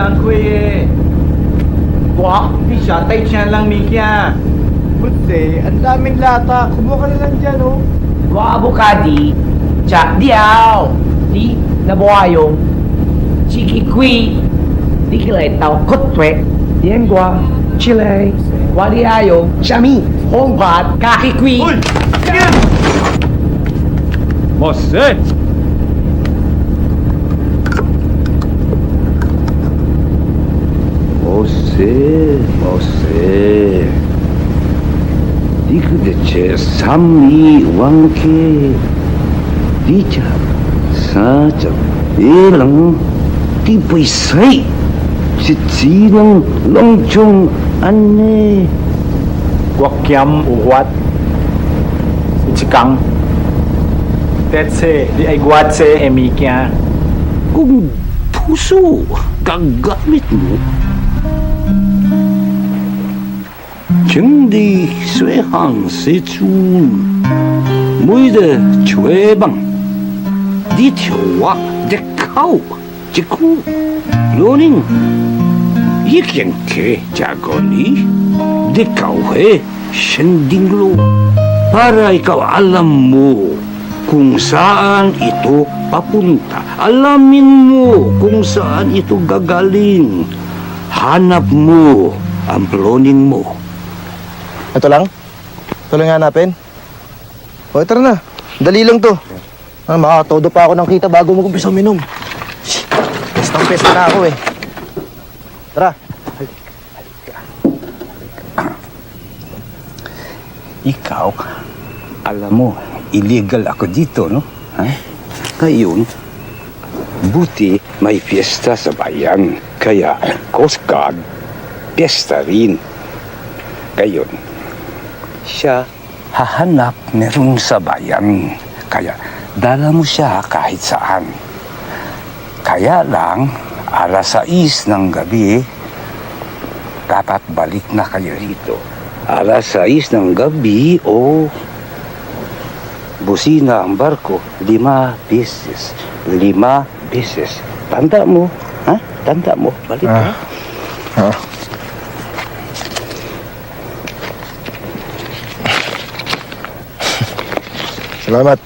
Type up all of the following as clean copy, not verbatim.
lang kuya. Wah, di siya. Tay siya lang Mikia. Buti, ang daming lata. Kumuha ka na lang dyan, oh. Wah, bukadi. Cha, diao. Di, nabuhayong. Chiki kui. Di kilay tao kutwe. Diyan gua. Chile. Wadi ayong. Chami. Hongpat. Kaki kui. Uy! Mosse! Mosse. Dikdeche sammi wangke. Dicha sacha elang tipoy say. Sitsinang longchong ane. Wakyam uwat. Chikang. Tetse, di ay guatse Mikia. Kung puso gagamit mo, 정디 쇠항 세출 무이드 최방 니티와 데카우 지쿠 로닝 이경케 자거니 데카우에 sendinglo para ikaw alam mo kung saan ito papunta. Alamin mo kung saan ito gagaling. Hanap mo ang ploning mo. Ito lang? Ito lang hanapin? O, tara na. Dali lang to. Makatodo pa ako ng kita bago mag-umpisa uminom. Pestang-pesta na ako eh. Tara. Ikaw, alam mo, illegal ako dito, no? Ngayon, Buti may fiesta sa bayan. Kaya Coast Guard, fiesta rin. Ngayon, siya hahanap meron sa bayan. Kaya dala mo siya kahit saan. Kaya lang, alas 6 ng gabi, dapat balik na kayo rito. Alas 6 ng gabi o busina ang barko 5 beses. 5 beses. Tanda mo, ha? Tanda mo. Balik ha? Salamat.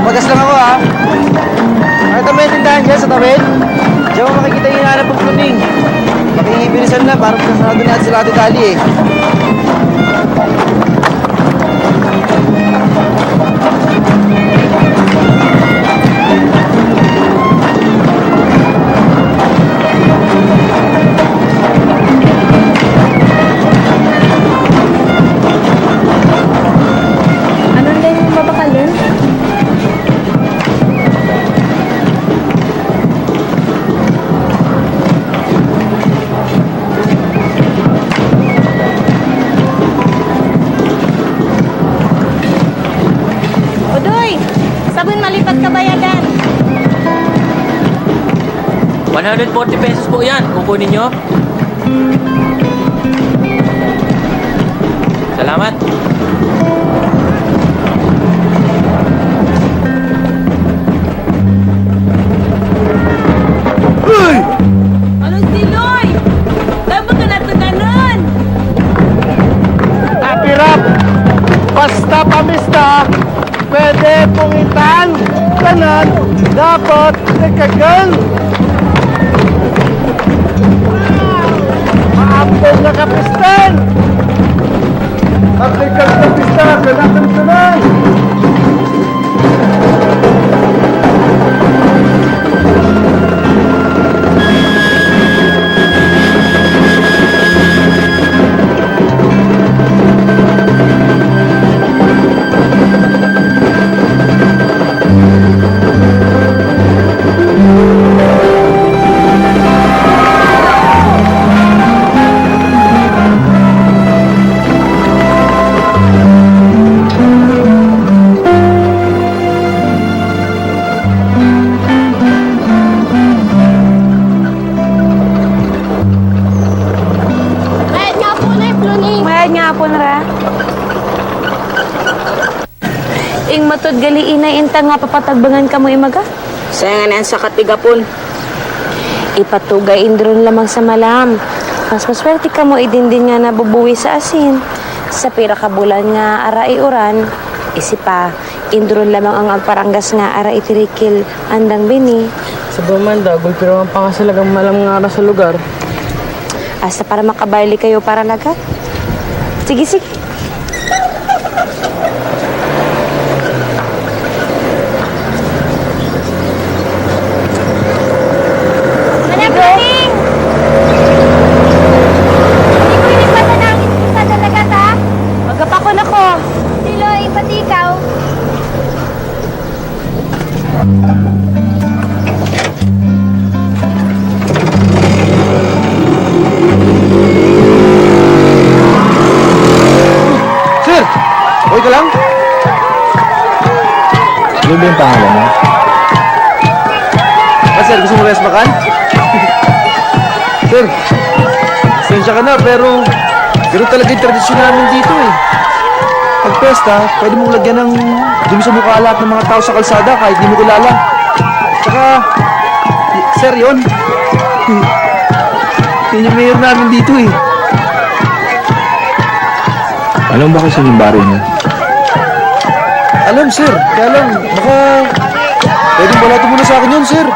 Magas lang ako ha. Nakita mo yung tindahan dyan sa tawid? Diyan mo makikita yung hinahanap ng pluning. Makikibilisan na, parang kasarado na sila Ate Dali eh. Anong din yung babakalin? Odoy! Sabon malipat kabayadan. 140 pesos po yan. Kukunin nyo. Salamat. Ano si Loy? Tama ka na ito ganon! Happy Rap! Basta pamista, pwede pungitan, kanan, dapat nagkagan. Maapos na kapistan! Aplikal kapista, kanan. Bayad nga po na yung pluning. Bayad nga po na ra. Ing matod gali inay intan nga papatagbangan ka mo imaga. Sayangan sa katigapon. Ipatugay indron lamang sa malam. Mas maswerte ka mo idindin nga nabubuwi sa asin. Sa pira ka bulan nga ara iuran, isipa, indron lamang ang agparanggas nga ara itirikil andang bini. Sa bumanda, gulpiro ang pangasalagang malam nga ara sa lugar. Hasta para makabarli kayo para lagat. Sige, sige. Mana Bruning! Hindi ko inipatan ang sa dalagat, ha? Magapakon ako. Siloy, pati ikaw. Sir! Okay ka lang? Ano ba yung pangalan mo? Sir, gusto mo rest makan? Sir, sensya ka na, pero gano'n talaga yung tradisyon namin dito eh. Pag pesta, pwede mong lagyan ng dumi sa mukha lahat ng mga tao sa kalsada kahit di mo kilala. Tsaka, sir, yun. Yun yung mayor namin dito eh. Alam ba kasi yung baro niya? Alam, sir. Kaya lang, baka pwedeng balato muna sa akin yun, sir.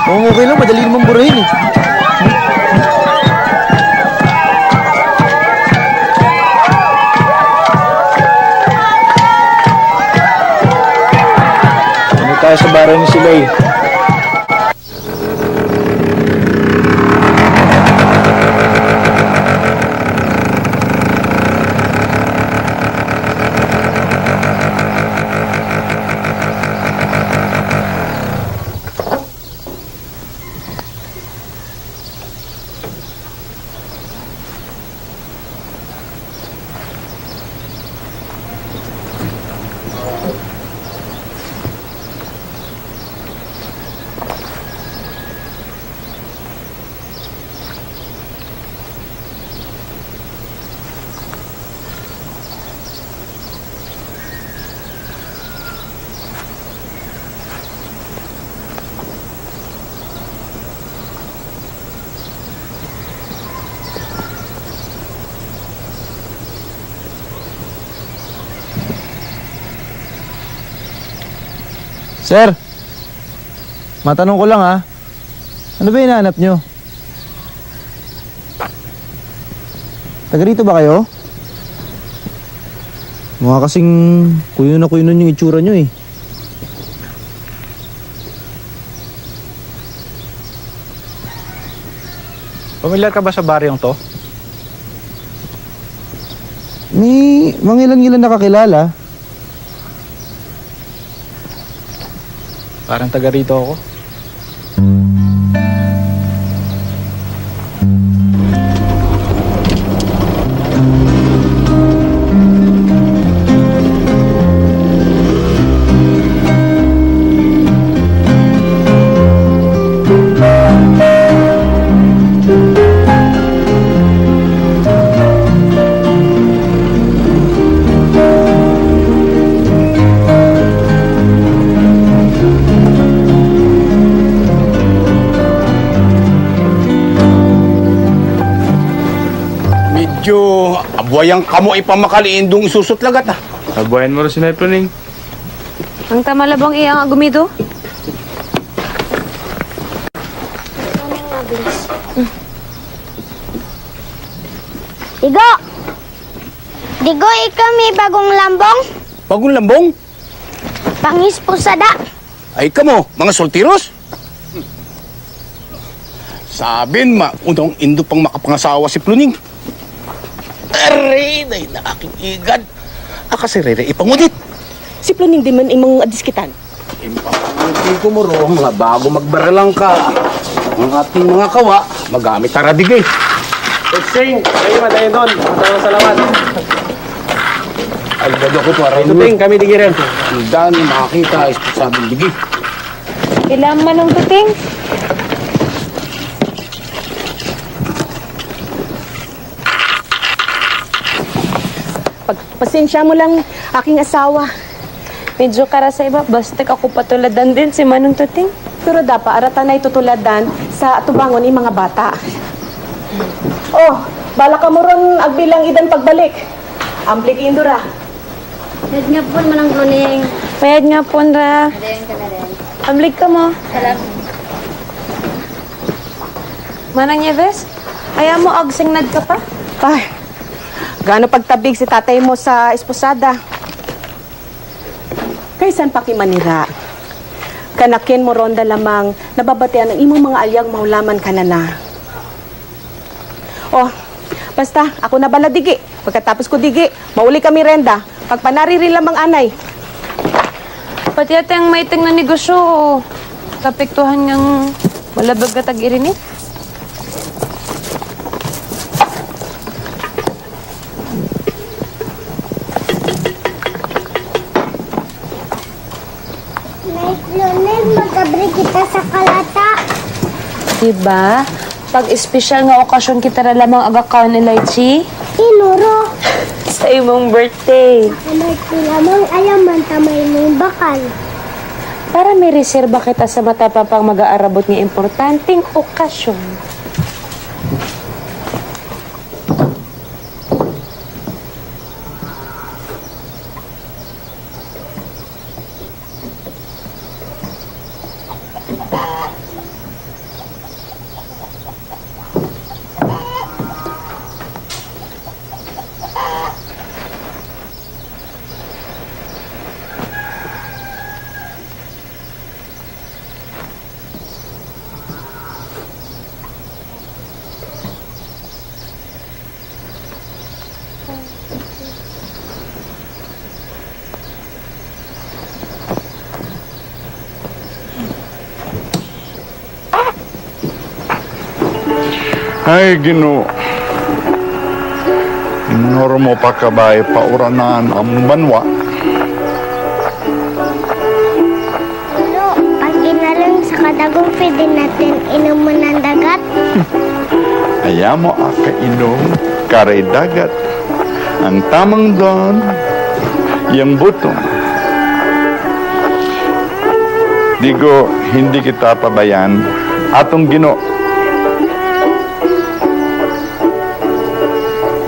Oo, okay lang. Madali naman burahin eh. Ano tayo sa baray ni sila eh. Sir, matanong ko lang ha. Ano ba hinahanap nyo? Taga rito ba kayo? Mukha kasing kuyo na kuyo nun yung itsura nyo eh. Pamilyar ka ba sa baryong to? May mga ilan-ilan nakakilala. Parang taga rito ako. Medyo abwayang kamo ipamakaliin dong isusutlagat ah. Sabuhayan mo rin si Nepluning. Ang tamalabang iyang agumido? Digo! Digo, ikaw may bagong lambong? Bagong lambong? Pangis pusada. Ay kamo, mga soltiros? Sabin ma, unang indo pang makapangasawa si Pluning. Aray, na aking igad. Akasirere ipangunit. Si Pluning di man imong adiskitan. Impapangunit ko mo ro, mga bago magbaralang ka. Ang ating mga kawa, magamit taradigay. Sing, kayo madayon doon. Maraming salamat. Ay, gado ko parang Tuting, kami digirin. ang dami makakita, sabing digi. Ilang manong tuting? Pagpasensya mo lang aking asawa. Medyo kara sa iba, basta ako patuladan din si Manong Tuting. Pero dapat aratan na itutuladan sa atubangon ng mga bata. Oh, bala ka mo ron agbilang idan pagbalik. Amplik indura. Dad nga po manang luning. Payad nga po, Ra. Adayon ka na rin. Amlig ka mo. Salamat. Manang Nieves, ayaw mo agsingnad ka pa? Ay, gaano pagtabig si tatay mo sa esposada. Kaysan pakimanira. Kanakin mo ronda lamang nababatian ang imong mga alyag mahulaman ka na na. Oh, basta ako na bala digi. Pagkatapos ko digi, mauli kami renda. Pagpanariri lamang anay. Pati ate ang maiting na negosyo, kapektuhan niyang malabag ka tag-irinit. Luning, magkabri kita sa kalata. Diba? Pag espesyal nga okasyon kita na lamang agakaon ni Lychee, Inuro. sa imong birthday. Kamay ko lamang ayaman tamay mong bakal. Para may reserba kita sa mata pa pang mag-aarabot ng importanteng okasyon. Ay, Ginoo. Inormo pa kabay pauranan ang banwa. Ulo, pag inalang sa kadagong pwede natin inuman ng dagat. Ayaw mo inom karay dagat. Ang tamang doon, yung butong. Digo, hindi kita pabayan. Atong Ginoo.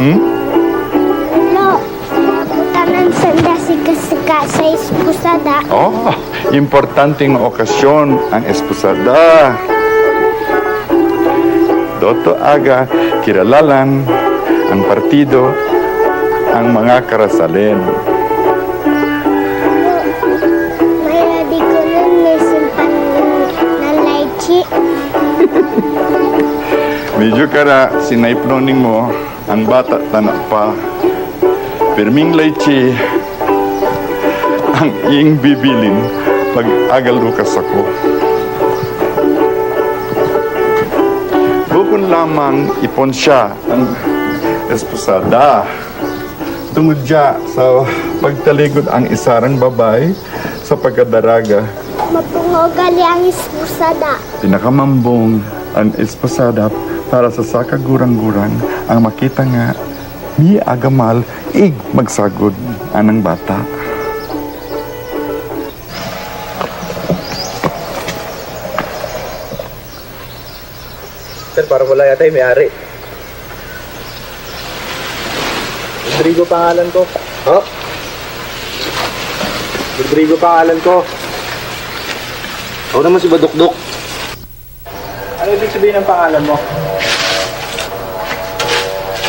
Ulo, putanan sanda sika-sika sa ispusada. Oh, importanteng okasyon ang esposada. Doto aga, kiralalan ang partido, ang mga karasalin. May radi ko nun may simpan ng lychee. Medyo kara, sinayploning mo, ang bata tanak pa. Pirming leche, ang iyong bibilin pag agal lukas ako. Bukon lamang ipon siya ang esposada. Tungod siya sa pagtaligod ang isarang babay sa pagkadaraga. Mapungogali ang ispusada. Pinakamambong ang esposada para sa sakagurang-gurang ang makita nga ni agamal magsagod anang bata. Sir, parang wala yata yung may-ari. Rodrigo pangalan ko. Oh? Rodrigo pangalan ko. Ako naman si Badukduk. Ano ibig sabihin ng pangalan mo?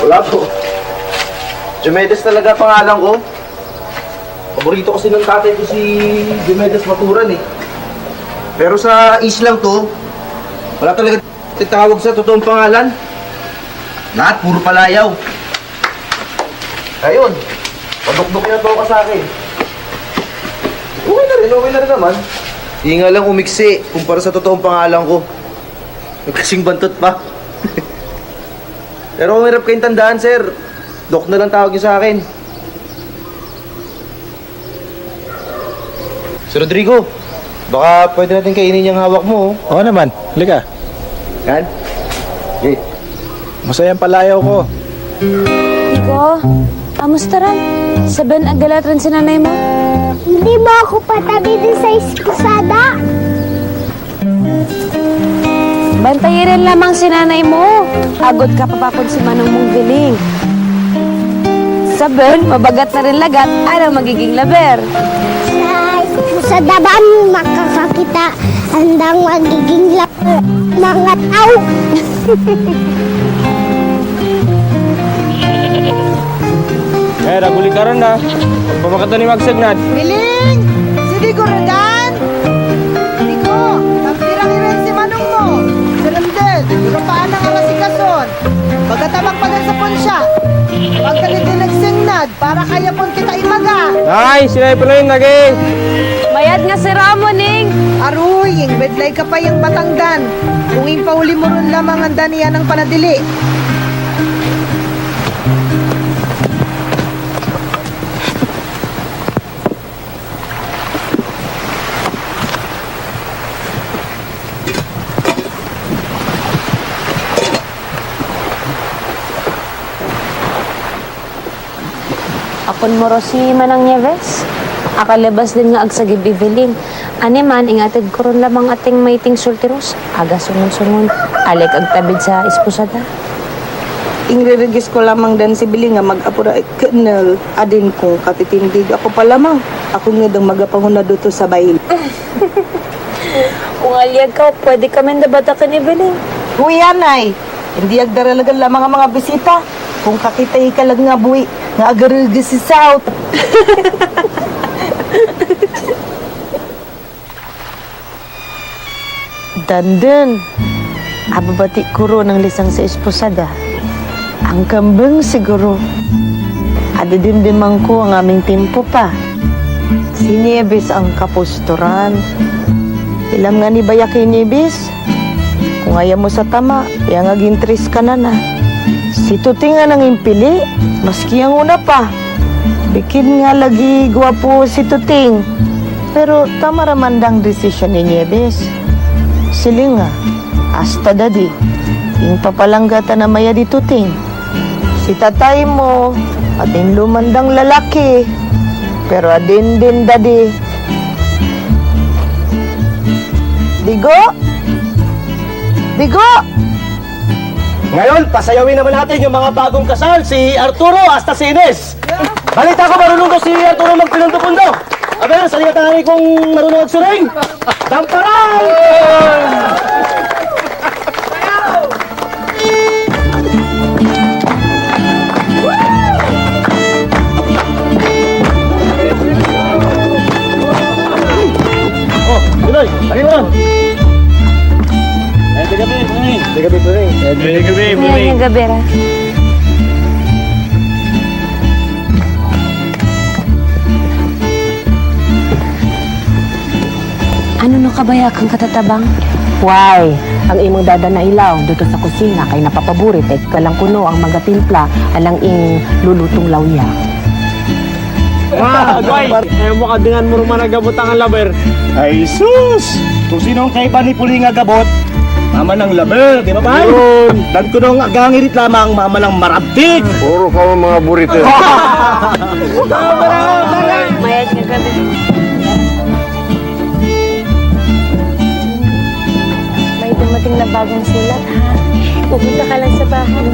Wala po. Diomedes talaga pangalan ko. Paborito kasi ng tatay ko si Diomedes Maturan eh. Pero sa islang to, wala talaga tawag sa totoong pangalan. Lahat puro palayaw. Ayun, padukduk yan to ka sa akin. Okay na rin naman. Hindi nga lang umiksi kumpara sa totoong pangalan ko. Kasing bantot pa. Pero kung hirap kayong tandaan, sir, Dok na lang tawag niyo sa akin. Sir Rodrigo, baka pwede natin kainin yung hawak mo. Oo naman. Halika. Yan. Okay. Masayang palayaw ko. Iko, kamusta ran? Saban agalat rin si nanay mo? Hindi mo ako patabi din sa ispusada. Bantayin lamang si nanay mo. Agod ka papapon si Manong mong giling. Saban, mabagat na rin lagat. Ano magiging laber? Sa ispusada ba makakakita andang magiging mga tao? Eh, naguli ka rin na. Pamakata ni Magsagnad. Biling! Sidi ko rodan! Sidi ko! Nagpirang iran si Manong mo! Sinundin! Durupaan ang amasikason! Pagkatabang pagan sa ponsya! Pagkalidilag singnad! Para kaya pon kita imaga! Ay, sinay pa rin naging. Mayad nga si Ramoning. Aruy! Yung bedlay ka pa yung batangdan! Kung ipauli mo ron lamang ang daniyan ng panadili! Akon mo ro si Manang Nieves. Akalabas din nga agsagib bibiling. Ani man, ingatid ko ron lamang ating maiting sultiros. Aga sungon-sungon. Alik agtabid sa ispusada. Ingririgis ko lamang dan si Biling nga mag-apura kanal adin ko katitindig ako pa lamang. Ako nga dang magapanguna dito sa bahin. Kung alyag ka, pwede kami nabata ka ni Biling. Kuya, nay! Hindi agdaralagan lamang ang mga bisita. Kung kakitay ka lang nga buwi, nga agarugis si South. Dandan, ababati kuro ng lisang sa esposada. Ang kambing siguro. Adidimdimang ko ang aming tempo pa. Si Nieves ang kaposturan. Ilam nga ni Bayak kay Nieves. Kung ayaw mo sa tama, yang agintris ka na na. Si Tuting nga nang impili, maski ang una pa. Bikin nga lagi gwapo si Tuting. Pero tama ramandang desisyon ni Nieves. Siling nga, hasta dadi. Yung papalanggata na maya di Tuting. Si tatay mo, adin lumandang lalaki. Pero adin din dadi. Digo? Digo! Ngayon, pasayawin naman natin yung mga bagong kasal, si Arturo hasta si Ines. Balita ko marunong ko si Arturo magpinundo-pundo. Aber, sa ligatari kong marunong magsuring. Damparan! Oh, Tuloy, lagi mo lang. Gabi po rin. Ngayong gabi ra. Ano no kabaya kang katatabang? Why? Ang imong dada na ilaw dito sa kusina kay napapaborit at kalang kuno ang mga timpla alang ing lulutong lawya. Agway! Ayaw mo kadingan mo naman nagabot ang laber. Ay sus! Kung sino ang kaiba ni Puli nga gabot, mama ng laber, di ba ba? Dan ko nung agangirit lamang, mama ng marabtik. Puro ka mga burito. Mayad nga gabi. May dumating na bagong sulat, ha? Pupunta ka lang sa bahay.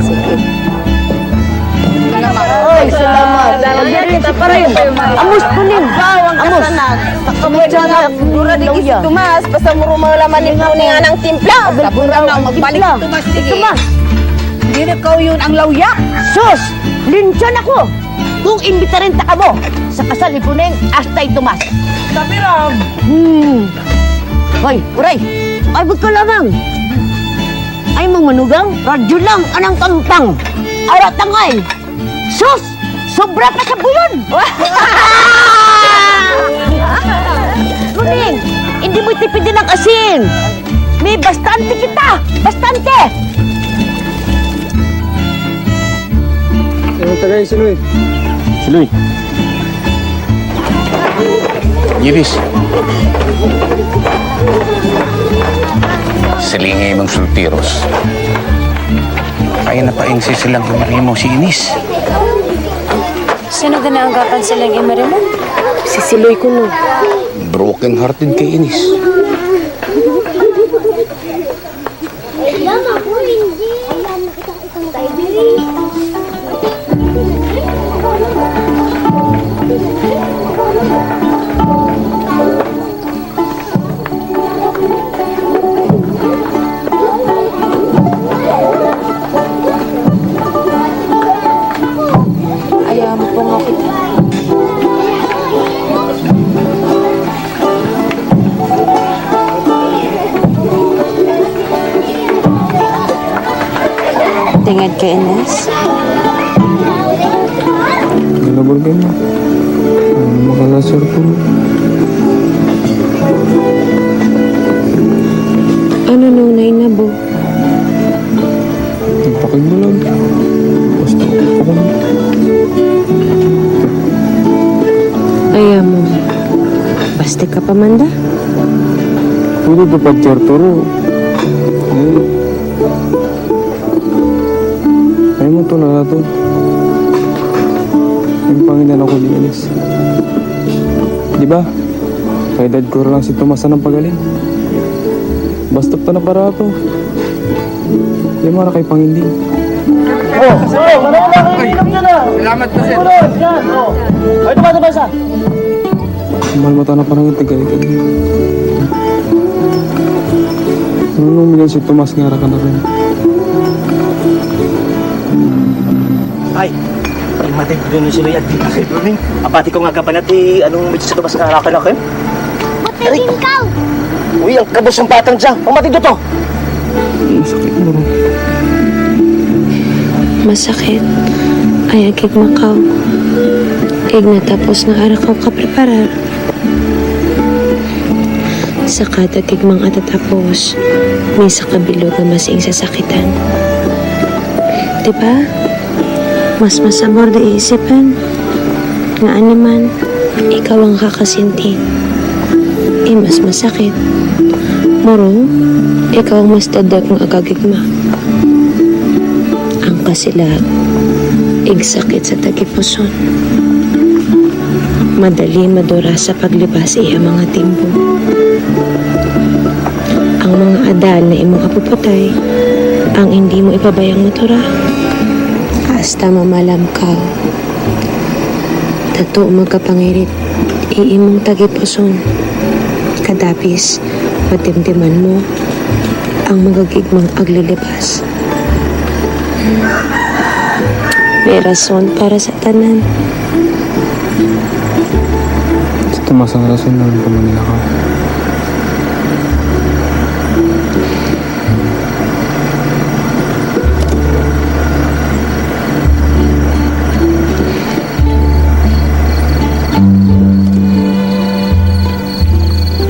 Sige. Ay, salamat. Kita pa rin. Amos po nin. Amos. Kamudyana, dura di kisi Tumas, basta mo mga laman ni mo nga ng timpla. Sabura na magbalik si Tumas. Tumas. Hindi na kau yun ang lawya. Sus! Linsyon ako! Kung imbitarin ta ka mo sa kasal ni Puneng hasta itumas. Sabi Ram. Hoy, uray! Ay, ba't ka lamang? Ay, mga manugang, radyo lang anang kampang. Aratangay! Sus! Sobra ka sa buyon! Puneng, hindi mo tipidin ng asin. May bastante kita! Bastante! Ano tagay si Luy? Si Luy. Yiris. Silingay mong sultiros. Kaya na paing silang kumari mo si Inis. Sino ganaanggapan silang imari mo? Sisiloy ko no. Broken hearted kay Inis. Alam ako, hindi. Alam, itang kaibigan. Ayaw mo po nga kita. Tingad kay Ines. Nalabor ka na. Makalasor ko. Ano nunay na bo? Nagpakay mo lang. Basta ako na. Ayaw mo. Basta ka pamanda? Puro pa pag-torturo. Ay mo to na to. Yung Panginoon ako di Inis. Di ba? Kaya dad ko lang si Tomas ng pagaling. Basta na para to. Di mo na kay Pangindi. Oh, marunong lang kayo inom dyan ah. Salamat po, sir. Yan, oh. Ay, tumataba isa. Malmata na parang yung tagay-tagay. Nung million si Tomas nga ka na rin. Ay, ay matay ko din si Loy at dito sa Bruning. Apati ko nga kapanat anong medyo sa tubas ka na kayo? Buti din ka. Uy, ang kabos ng batang dyan. Pamatid to. Sakit mo rin. Masakit. Ay, kig makaw. Kig natapos na ara ko kapreparar. Sa kada kig mga atatapos, may sa kabilog nga masing sasakitan. Diba? Mas masamor di isipan nga animan, ikaw ang kakasinti. Mas masakit. Moro, ikaw ang mas dadag ng agagigma. Ang kasilag, igsakit sa tagipuson. Madali madura sa paglibas iya mga timbo. Ang mga adal na imong apupatay, ang hindi mo ipabayang matura. Hasta mamalamkaw. Tato magkapangirit, iimong tagipuson. Kadapis, patimtiman mo ang magagigmang aglilibas. May rason para sa tanan. Si Tomas ang rason na Manila ka.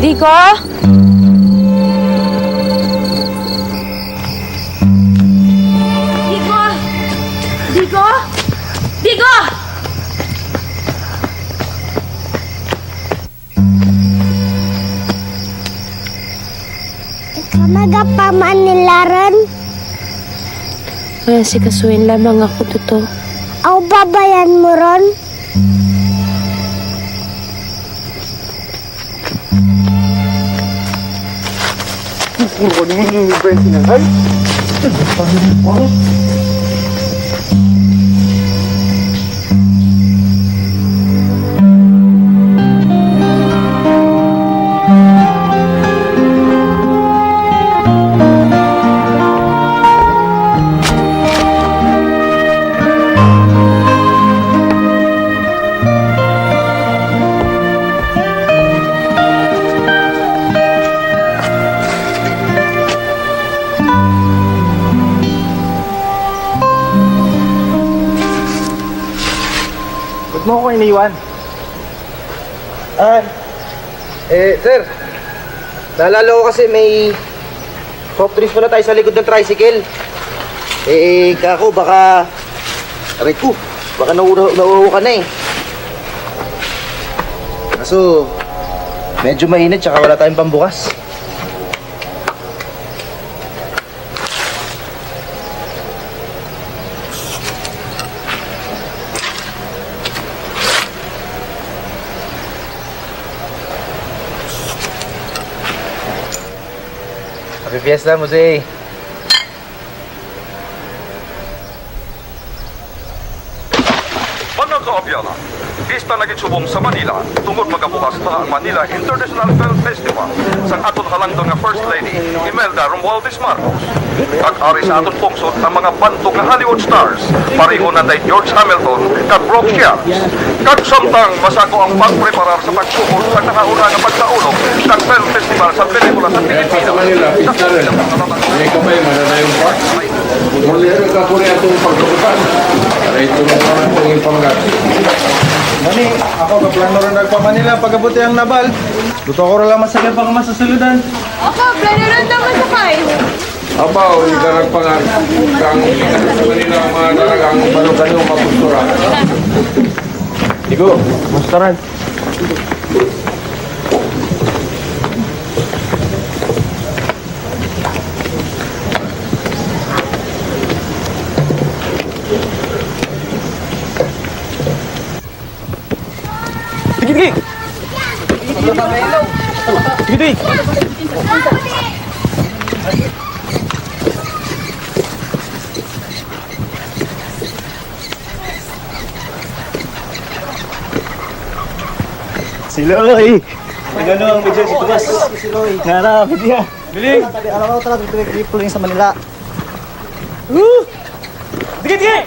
Digo? Digo? Digo? Digo? Ikaw magapaman nila ron? Wala si kasuin lamang ako tuto. Aw babayan mo ron? Ba't mo ako iniwan? Sir. Naalala ko kasi may soft drinks pala tayo sa likod ng tricycle. Kako, baka... Aray ko, baka nauuho ka na eh. Kaso, medyo mainit tsaka wala tayong pambukas. Happy Fiesta, Jose. Mga kaabyanan, pista na gitsubong sa Manila tungod magabukas na ang Manila International Film Festival sang aton halangdon nga First Lady Imelda Romualdez Marcos. Kag-ari sa aton pungsod ang mga bantog nga Hollywood stars, pareho na day George Hamilton kag Brooke Shields. Kag samtang masako ang pagpreparar sa pagsugod sa nakauna nga pagsaulog ng Film Festival sa pelikula sa Pilipinas. May kamay, mananayong pa. Mulero ka po rin itong pagkakutan. Para ito na naman po yung panggat. Mani, ako kaplano rin nagpamanila pagkabuti ang nabal. Luto ko rin lang masakit pang masasuludan. Ako, plano rin naman sa kayo. Abaw, hindi ka nagpangan. Kang sa Manila ang mga talagang balugan yung mapustura. Digo, musta rin? Sige! Sige! Siloy! Magano ang medyo si Tugas? Siloy! Narapit niya! Biling! Alam ko talaga, trip lang sa Manila. Dikit! Dikit!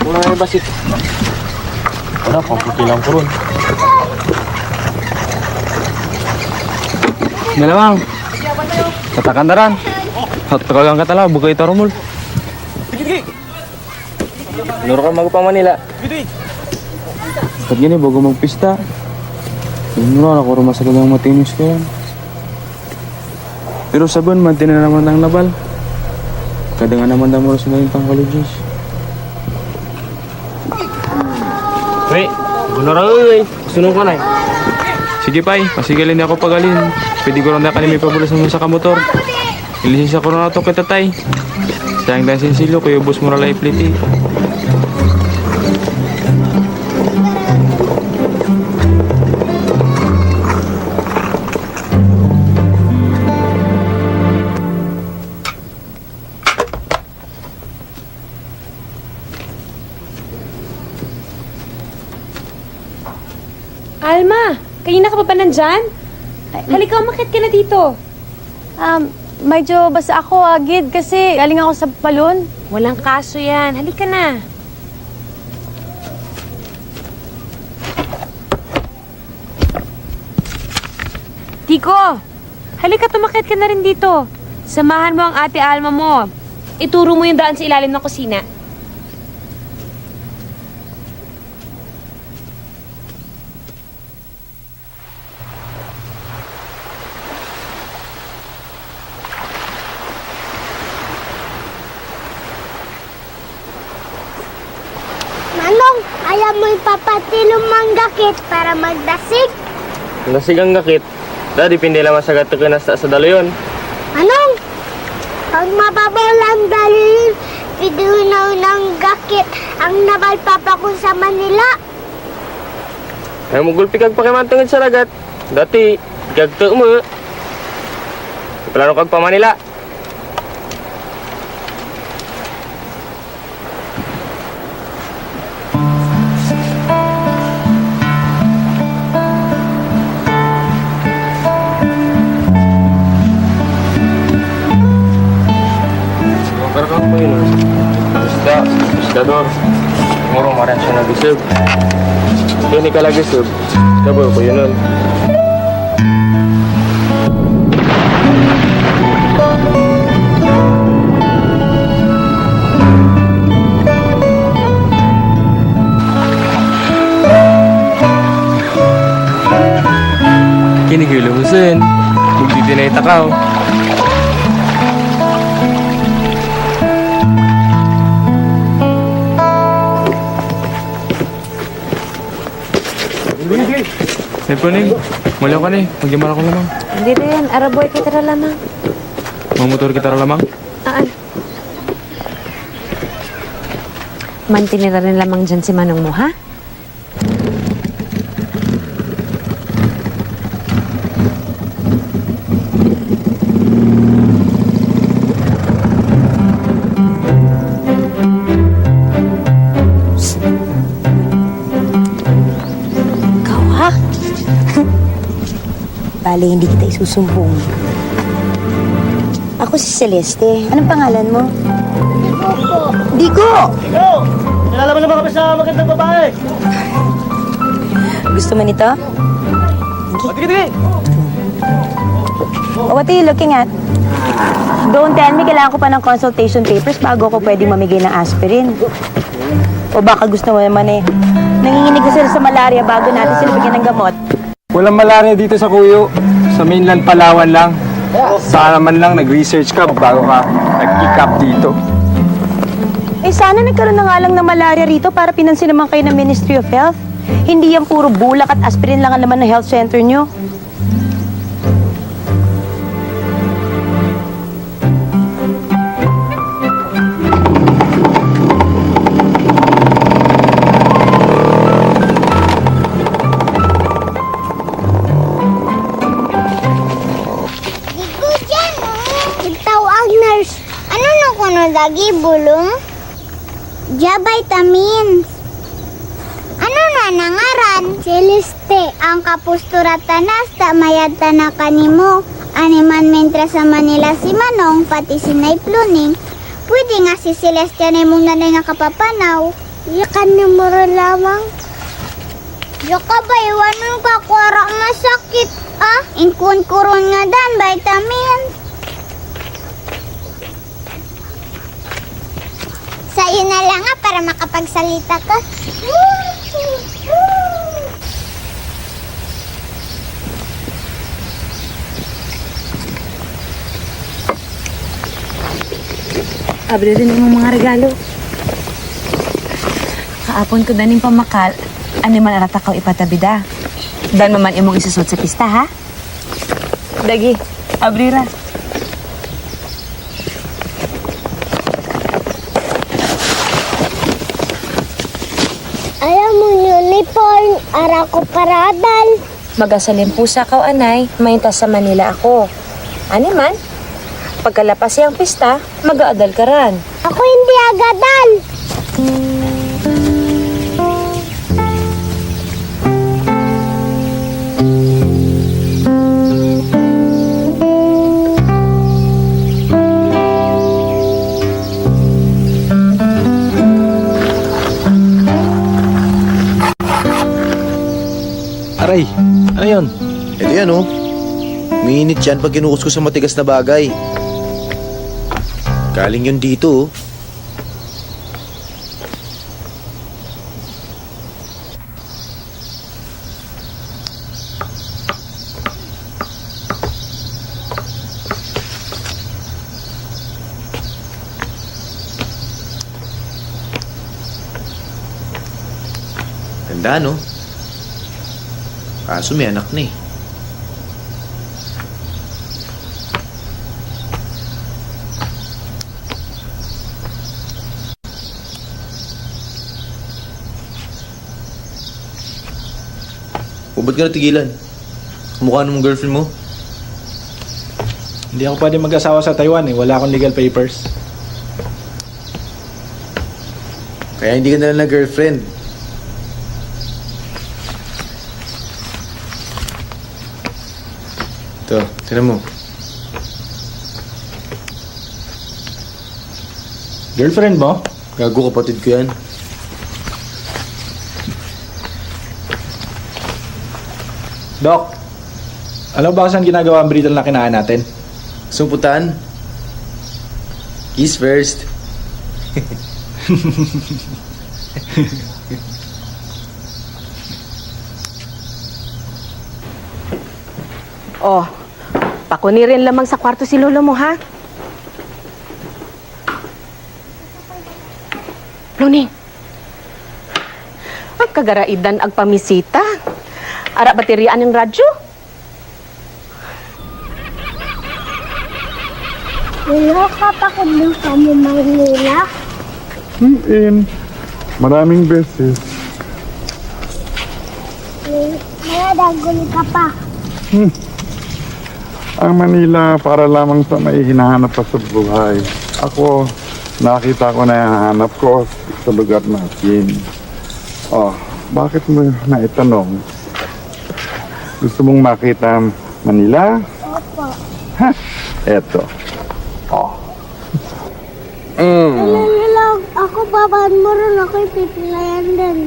Wala na basit. Wala, pamputi lang ko ron. Dalawang. Katakandaran. At tagang katala, bukay tarumul. Luro ka magpang Manila. Kat gini, bago magpista. Yun mo na, ako rin masagalang matinis ko yan. Pero sabon, mantin na naman ng nabal. Kada nga naman damo sa ngayon pang colleges. Wait, bunara uy. Sunong ko na eh. Sige pay, pasigalin ako pagalin. Pwede ko lang na kanimi pabulas naman sa kamotor. Ilisisa ko na ito kay tatay. Sayang dahil sinsilo, kuya bus mo rala ipliti. Alma, kanina ka pa ba nandyan? Halika, umakit ka na dito. Medyo basta ako agad kasi galing ako sa palon. Walang kaso yan. Halika na. Tiko, halika, tumakit ka na rin dito. Samahan mo ang ate Alma mo. Ituro mo yung daan sa ilalim ng kusina. Manong, ayaw mo ipapatilong manggakit para magdasig? Nasig ang gakit. Dadi, pindi lamang sa gato ka na sa dalo yun. Anong? Pag mababaw lang dahil pidunaw ng gakit ang nabalpapa ko sa Manila. Ay mo gulpi kag pakimantungin sa lagat. Dati, gagto mo. Plano kag pa Manila. Pero kang po yun, isdador. Murong maran siya nag-isip. Hindi ka nag-isip, double ko yun nun. Kinigilumusin, magtitinay takaw. Neponing, malaw ka na eh. Pagyamara ko lamang. Hindi rin, araboy kita na lamang. Mamotor kita ra lamang. Mantinira rin lamang dyan si Manong mo, ha? Bale, hindi kita isusumbong. Ako si Celeste. Anong pangalan mo? Digo! Digo! Kilala mo naman kami sa magandang babae. Gusto mo nito? Tige! Oh, what are you looking at? Don't tell me kailangan ko pa ng consultation papers bago ako pwedeng mamigay ng aspirin. O baka gusto mo naman eh, nanginginig ko sila sa malaria bago natin sila bigyan ng gamot. Walang malaria dito sa Kuyo. Sa mainland Palawan lang. Sana man lang nag-research ka bago ka nag-pick-up dito. Eh sana nagkaroon na nga lang ng malaria rito para pinansin naman kayo ng Ministry of Health. Hindi yan puro bulak at aspirin lang ang laman ng health center nyo. Lagi bulong? Ja vitamins. Ano na nangaran? Celeste, ang kapusturata nasta mayadta na kanimo. Animan mentra sa Manila si Manong, pati si Naipluning. Pwede nga si Celeste na mong nanay nga kapapanaw. Yakan ni moro lamang. Yaka ba, iwanon ka kwara masakit, ah? Inkun kuron nga dan, vitamins. Sa'yo na lang para makapagsalita ka. Abri rin ang mga regalo. Kaapon ko daning pamakal, ani man aratakaw ipatabida. Dan maman imong isusot sa pista, ha? Dagi, abri ra. Alam mo uniform, ara ko paradal. Magasalin pusa kaw, anay. Maintas sa Manila ako. Ani man? Pagkalapas siyang pista, mag-aadal ka ran. Ako hindi agadal. Aray, ano yun? Ito yan, oh. Umiinit yan pag kinukus ko sa matigas na bagay. Galing yun dito, oh. Ganda, no? Kaso may anak na eh. O, ba't ka natigilan? Kumukha ng girlfriend mo? Hindi ako pwede mag-asawa sa Taiwan eh. Wala akong legal papers. Kaya hindi ka na girlfriend. Ito, tinan mo. Girlfriend mo? Gago, kapatid ko yan. Doc, alam ba saan ginagawa ang brittle na kinain natin? Sumputan? Kiss first. Oh, pakuni rin lamang sa kwarto si lolo mo, ha? Luning, ang kagaraidan ag pamisita. Ara baterian ng radyo? Wala ka pa kung sa mo Manila. Maraming beses. May dagol ka pa. Ang Manila para lamang sa may hinahanap pa sa buhay. Ako, nakita ko na yung hanap ko sa lugar natin. Oh, bakit mo naitanong? Gusto mong makita Manila? Opo. Ha, eto. Oh. Nilang ako babaan mo rin ako ipipilayan din.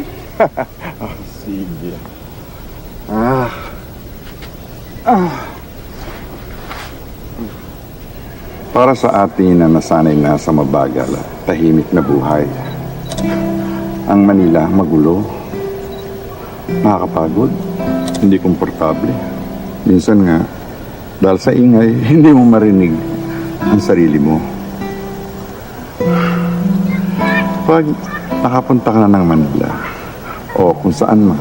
Oh, sige. Para sa atin na nasanay na sa mabagal at tahimik na buhay, ang Manila magulo, nakakapagod, hindi komportable. Minsan nga, dahil sa ingay, hindi mo marinig ang sarili mo. Pag nakapunta ka na ng Manila, o kung saan man,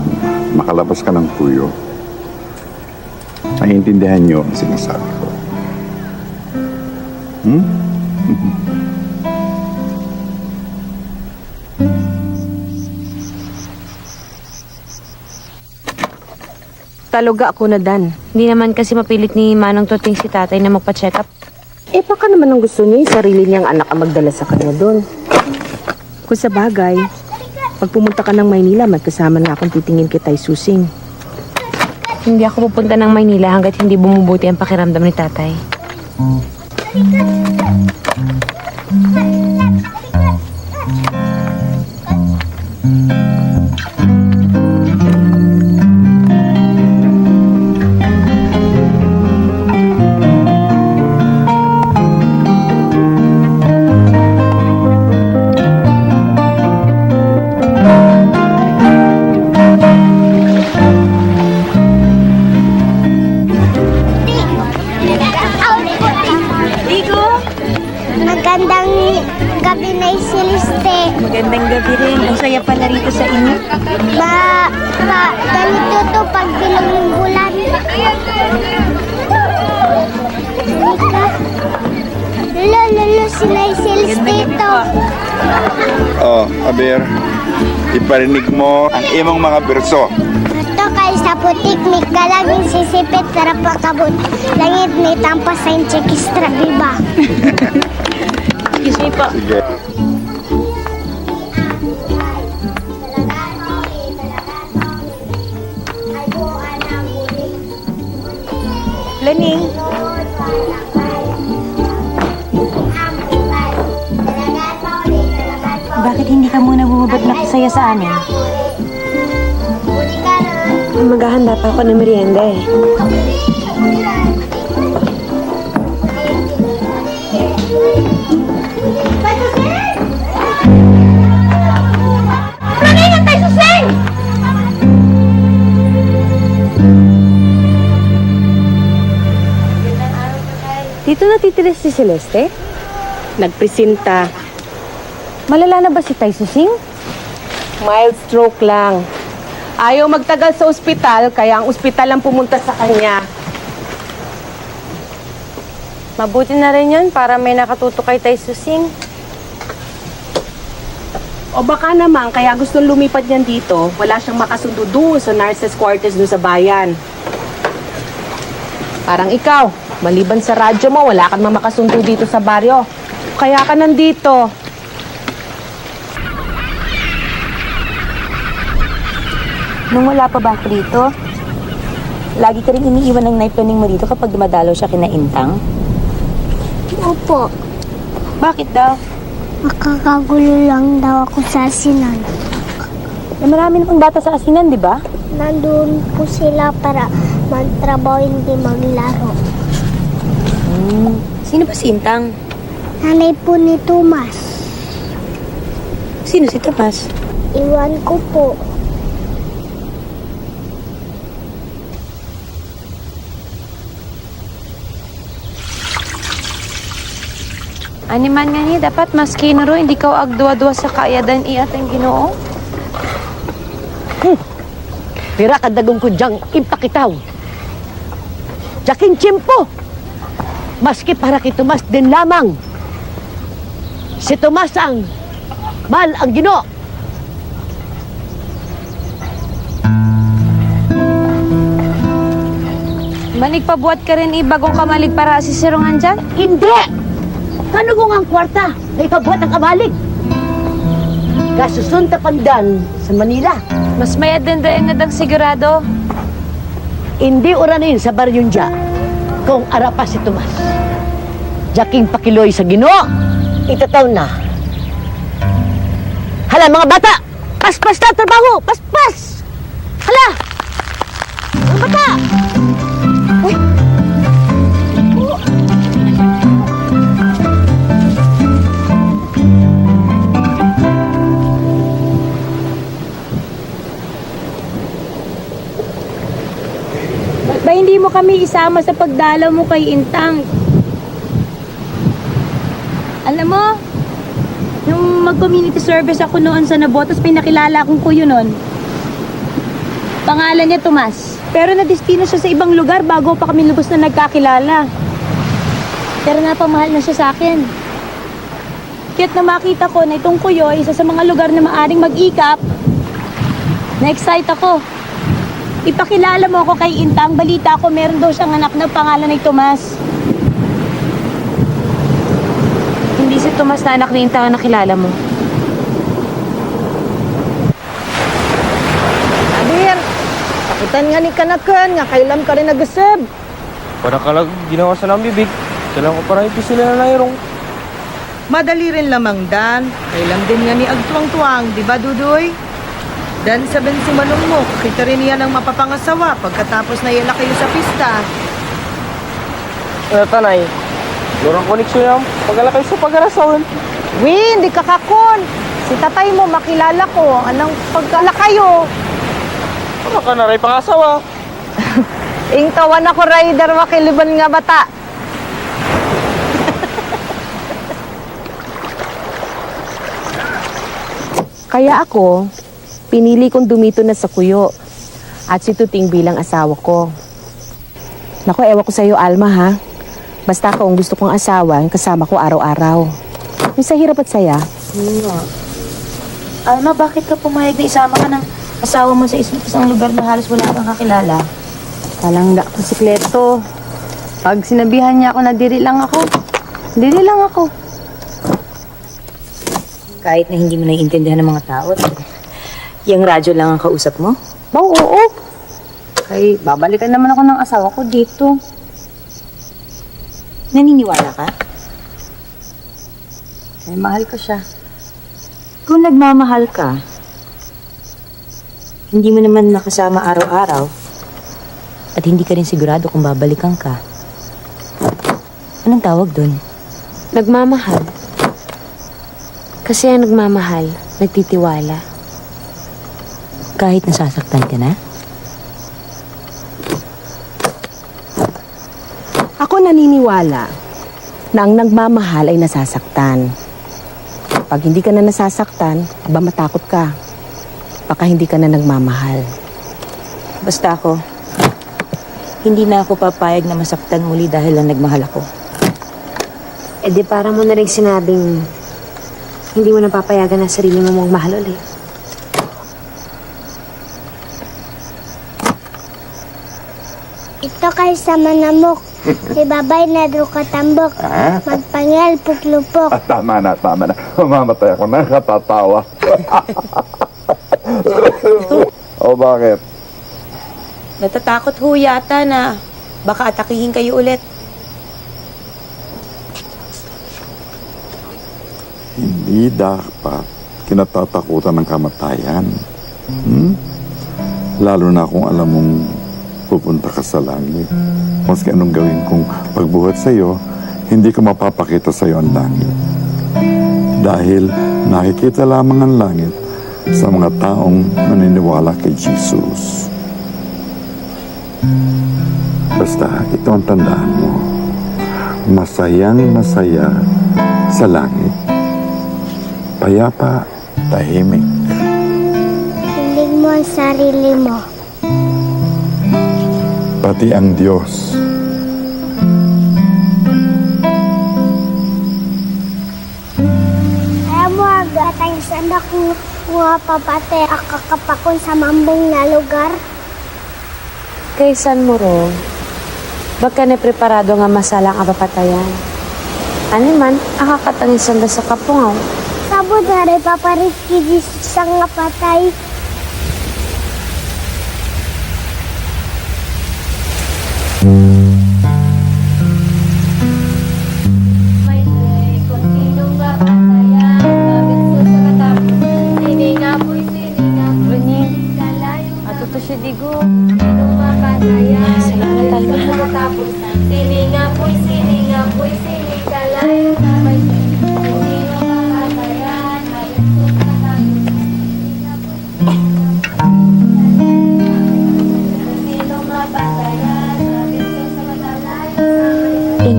makalabas ka ng puyo, naiintindihan niyo ang sinasabi ko. Taluga ako na, Dan. Hindi naman kasi mapilit ni Manong Tuting si tatay na magpa-check up. Eh, baka naman ang gusto niya, sarili niyang anak ang magdala sa kanya doon. Kung sa bagay, pag pumunta ka ng Maynila, magkasama na akong titingin kita'y susing. Hindi ako pupunta ng Maynila hanggat hindi bumubuti ang pakiramdam ni tatay. Magandang pala rito sa inyo? Ganito to pag bilog ng bulan. Lolo, sinay dito. Oh, Aber, iparinig mo ang imong mga berso. Ito kay sa putik, may kalaging sisipit, sarap pakabot. Langit may tampas sa inchekistra, diba? Excuse me po. Sige. Lening, bakit hindi ka muna bumabot na saya sa amin? Maghahanda pa ako ng merienda eh. Dito natitilis si Celeste? Nagpresenta. Malala na ba si Tay Susing? Mild stroke lang. Ayaw magtagal sa ospital, kaya ang ospital ang pumunta sa kanya. Mabuti na rin yun para may nakatuto kay Tay Susing. O baka naman, kaya gustong lumipat niyan dito, wala siyang makasundo doon sa nurses quarters doon sa bayan. Parang ikaw, maliban sa radyo mo, wala kang makasundo dito sa baryo. Kaya ka nandito. Nung wala pa ba ako dito, lagi ka rin iniiwan ng naiplaning mo dito kapag dumadalaw siya kina Intang? Opo, Bakit daw? makakagulo lang daw ako sa asinan. Eh, marami namang bata sa asinan, di ba? Nandun po sila para magtrabaho, hindi maglaro. Sino ba si Intang? Nanay po ni Tomas. Sino si Tomas? Iwan ko po. Animan nga niya, dapat mas kinuro, hindi ka agdwa-dwa sa kaayadan iat ang Ginoo. Pira kadagong ko diyang impakitaw. Jaking tiyempo. Maski para kay Tomas din lamang. Si Tomas ang mahal ang Ginoo. Maligpabuhat ka rin ibagong kamalig para si Sirungan dyan? Hindi! Kano kong ang kwarta na ipabuhat ang kamalig? Kasusunta pandan sa Manila. Mas may adenda nga sigurado. Hindi uranin sa baryon dya kung arapa si Tomas. Jaking pakiloy sa Ginoo, itataw na. Hala mga bata! Paspas na trabaho! Paspas! Hala! Mga bata! Uy! Ba't ba hindi mo kami isama sa pagdalaw mo kay Intang? Alam mo, nung mag-community service ako noon sa Nabotas, pinakilala akong kuyo noon. Pangalan niya Tomas. Pero nadestino siya sa ibang lugar bago pa kami lubos na nagkakilala. Pero napamahal na siya sa akin. Kaya't na makita ko na itong kuyo, isa sa mga lugar na maaring mag-ikap, na-excite ako. Ipakilala mo ako kay Intang. Balita ko meron daw siyang anak na pangalan ay Tomas. Hindi si Tomas na anak ni Intang ang nakilala mo. Adir, pakitan nga ni kanakan, nga kailan ka rin nag-usab. Para kalag ginawa sa nang bibig. Kailan ko para ito sila na nairong. Madali rin lamang, Dan. Kailan din nga ni Agtuang-tuang, di ba, Dudoy? Dan, sabihin si Manong mo, kita rin niya ng mapapangasawa pagkatapos na yala kayo sa pista. Tanay, lorong koneksyon yan. Pagala kayo sa pag-arasawan. Win, di ka kakon. Si tatay mo, makilala ko. Anong pagkala kayo? Ano ka na rin pangasawa? Ingtawan ako, rider, makiliban nga bata. Kaya ako, pinili kong dumito na sa kuyo at si Tuting bilang asawa ko. Naku, ewan ko sa'yo, Alma, ha? Basta kung gusto kong asawa, yung kasama ko araw-araw. Yung sa hirap at saya. Alma, bakit ka pumayag na isama ka ng asawa mo sa isang lugar na halos wala kang kakilala? Talang sikleto. Pag sinabihan niya ako na diri lang ako. Kahit na hindi mo naiintindihan ng mga tao, yung radyo lang ang kausap mo? Oo. Kay babalikan naman ako ng asawa ko dito. Naniniwala ka? Ay, mahal ko siya. Kung nagmamahal ka, hindi mo naman nakasama araw-araw at hindi ka rin sigurado kung babalikan ka. Anong tawag dun? Nagmamahal. Kasi ang nagmamahal, nagtitiwala. Kahit nasasaktan ka na? Ako naniniwala na ang nagmamahal ay nasasaktan. Pag hindi ka na nasasaktan, aba matakot ka. Baka hindi ka na nagmamahal. Basta ako, hindi na ako papayag na masaktan muli dahil lang nagmahal ako. E di para mo na rin sinabing hindi mo na papayagan ang sarili mo mong mahal ulit. Ito kay sa manamok. Si babay na do katambok. Magpangyal puklupok. Tama na. Mamamatay ako. Nakatatawa. O bakit? Natatakot ho yata na baka atakihin kayo ulit. Hindi dapat kinatatakutan ng kamatayan. Lalo na kung alam mong pupunta ka sa langit. Maski anong gawin kong pagbuhat sa'yo, hindi ko mapapakita sa'yo ang langit. Dahil nakikita lamang ang langit sa mga taong naniniwala kay Jesus. Basta, ito ang tandaan mo. Masayang masaya sa langit. Payapa, tahimik. Hilig mo ang sarili mo. Pati ang Diyos. Ayaw mo agad ang sandak mga papate akakapakon sa mambong na lugar. Kaysan mo ro, baka na preparado nga masalang apapatayan. Ano man, akakatangin sanda sa kapungaw. Sabot na rin paparit kay Jesus sa nga patay.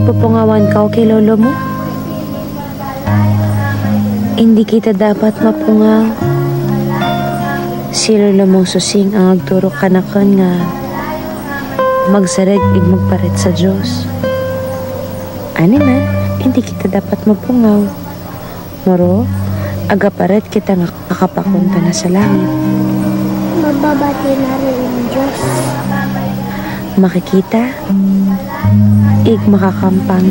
Pupungawan ka o kay lolo mo? Hindi kita dapat mapungaw. Si lolo mong susing ang agturo kanakan nga magsarig ig magparet sa Diyos. Ani man, hindi kita dapat mapungaw. Moro, agaparet kita nga kakapakunta na sa langit. Mababati na rin ang Diyos. Makikita, ig makakampang.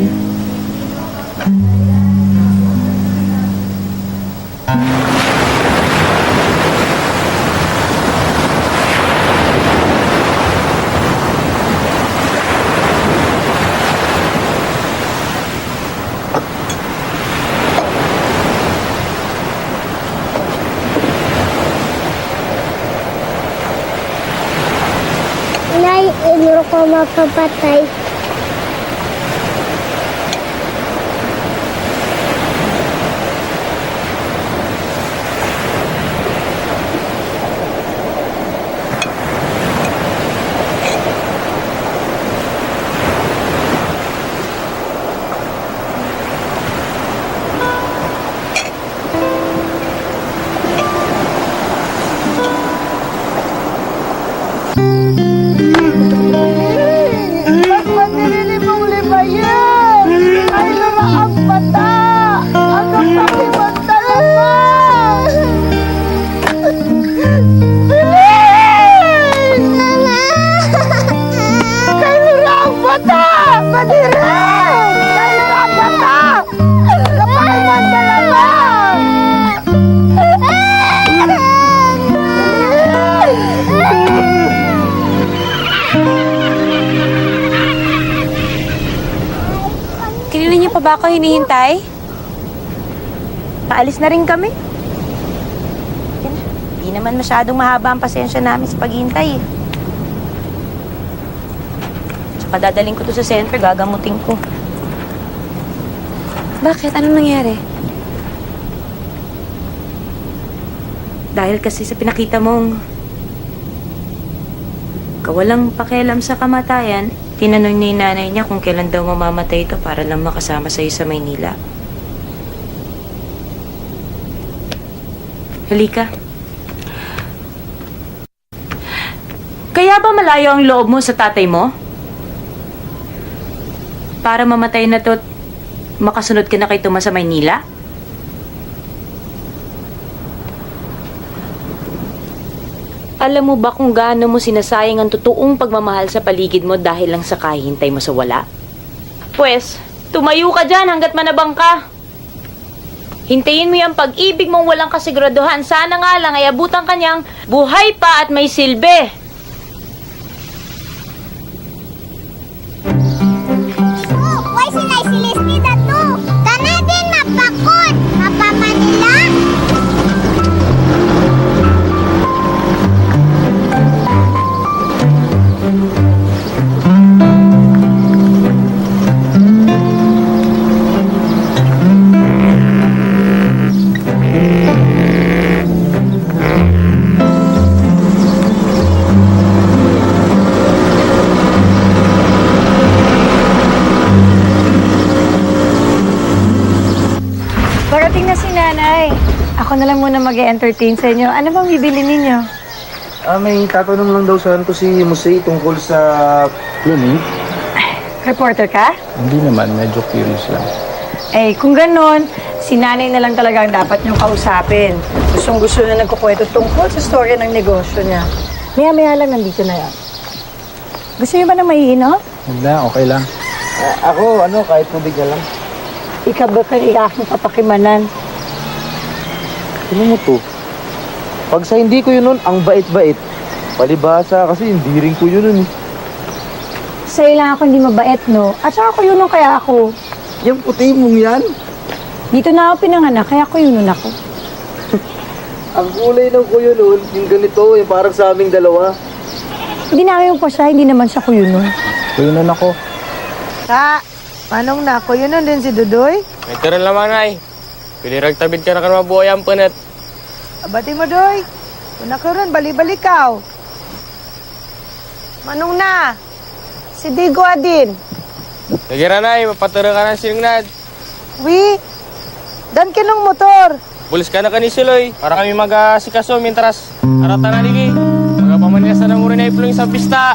Nay, inyo ko mapapatay. Mas manililimong libayan! Ay, lura ang bata! Ang kapakibang talamang! Bilis! Kay lura ang bata! Madirin! Kay lura ang bata! Kapakibang talamang! Kanina niyo pa ba ako hinihintay? Paalis na rin kami. Hindi naman masyadong mahaba ang pasensya namin sa paghihintay eh. Tsaka dadaling ko to sa center, gagamutin ko. Bakit? Anong nangyari? Dahil kasi sa pinakita mong kawalang pakialam sa kamatayan, tinanong ni nanay niya kung kailan daw mamamatay ito para lang makasama sa'yo sa Maynila. Halika. Kaya ba malayo ang loob mo sa tatay mo? Para mamatay na to at makasunod ka na kay Tomas sa Maynila? Alam mo ba kung gaano mo sinasayang ang totoong pagmamahal sa paligid mo dahil lang sa kahihintay mo sa wala? Pwes, tumayo ka dyan hanggat manabang ka. Hintayin mo yung pag-ibig mong walang kasiguraduhan. Sana nga lang ay abutan kanyang buhay pa at may silbi. Why sinay Celeste datu? Kana din mapakot. Mapa Manila? Parating na si nanay. Ako na lang muna mag-entertain sa inyo. Ano bang bibili ninyo? May tatanong lang daw saan ko si Jose tungkol sa cloning. Reporter ka? Hindi naman, medyo curious lang. Eh, kung ganun, si nanay na lang talaga ang dapat niyong kausapin. Gustong-gusto na nagkukwento tungkol sa storya ng negosyo niya. Maya-maya lang nandito na yan. Gusto niyo ba na maiinom? Hindi, okay lang. Ako, kahit tubig na lang. Ikaw ba kayo aking papakimanan? Ano mo to? Pag sa hindi ko yun nun, ang bait-bait. Palibasa kasi hindi rin ko yun nun. Sa'yo lang ako hindi mabait, no? At saka ko yun kaya ako. Yung puti mong yan? Dito na ako pinanganak, kaya ko yun ako. Ang kulay ng kuyo nun, yung ganito, yung parang sa aming dalawa. Hindi namin pa siya, hindi naman siya kuyo nun. Kuyo nun ako. Manong na, kuyo nun din si Dudoy? May tiran lamang na Pili ragtabid ka na ka mabuhay ang punat. Abati mo, Doy. Kung nakaroon, bali-balikaw. Manong na, si Digo Adin. Nagira na mapaturo ka ng silingnad. Wi, dan kinong motor. Bulis ka na kanisuloy. Para kami mag-asikaso, mintras. Arata na ligi. Magapamanisa ng uri na iplong sa pista.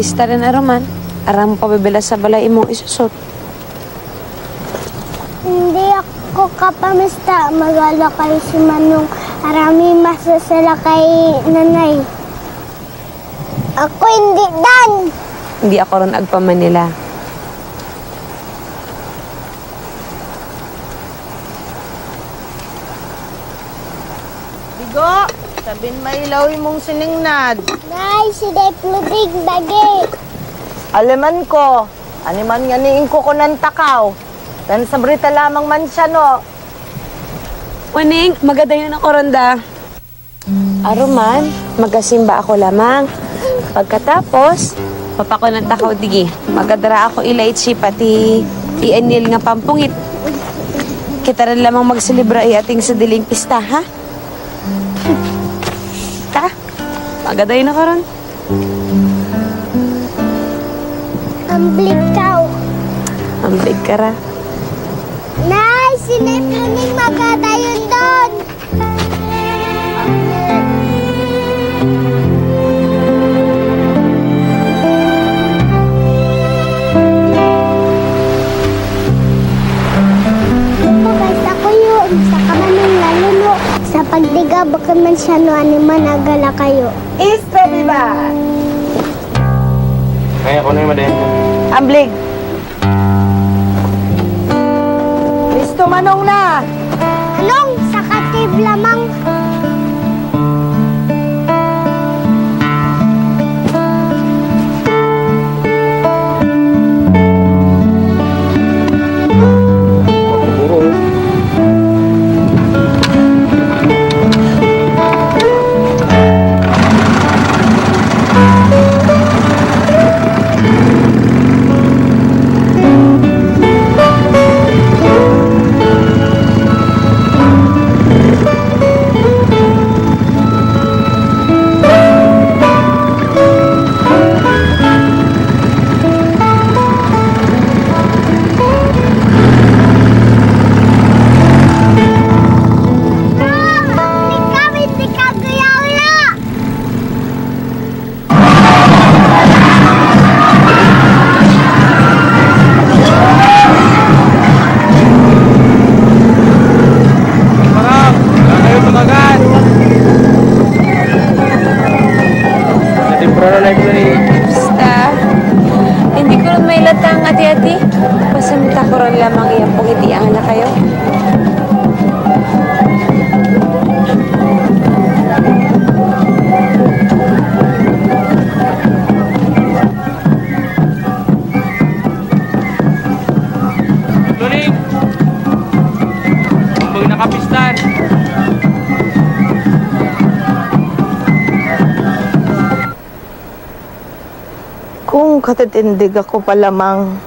Pista rin aruman. Aram mo pabibila sa balay imong isusot. Hindi ako kapamista. Magala kay si Manong. Arami masasala kay nanay. Ako hindi dan. Hindi ako ron agpamanila. Digo, sabin mailaw mong siningnad. Nay, si Day Pludig bagi. Aleman ko, animan nga niing ko ng takaw. Dan sa brita lamang man siya, no? Waning, maganda yun ang koranda. Aruman, magasimba ako lamang. Pagkatapos, papakunan takaw digi. Magadara ako ilaichi pati ianil nga pampungit. Kita rin lamang magselebra ating sa diling pista, ha? Ta, magaday na karon. Amblik kau. Amblig ka ra. Nay, sinipluning magadayon doon. Basta ko yun, sa kamanong lalulo. Sa pagdiga, baka man siya no animan agala kayo. Istro, viva! Kaya ako na yung madayan ko. Amblig! Listo manong na! Anong? Sa katib lamang. Basta, hindi ko rin may latang ati-ati. Pasamita ko rin lamang iyang pungitiang na kayo. Tuling! Kumbag nakapistan! Kung katitindig ako pa lamang,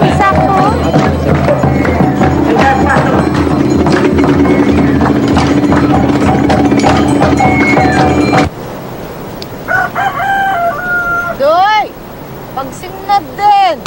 Isa ko. Doy! Pagsingnad din!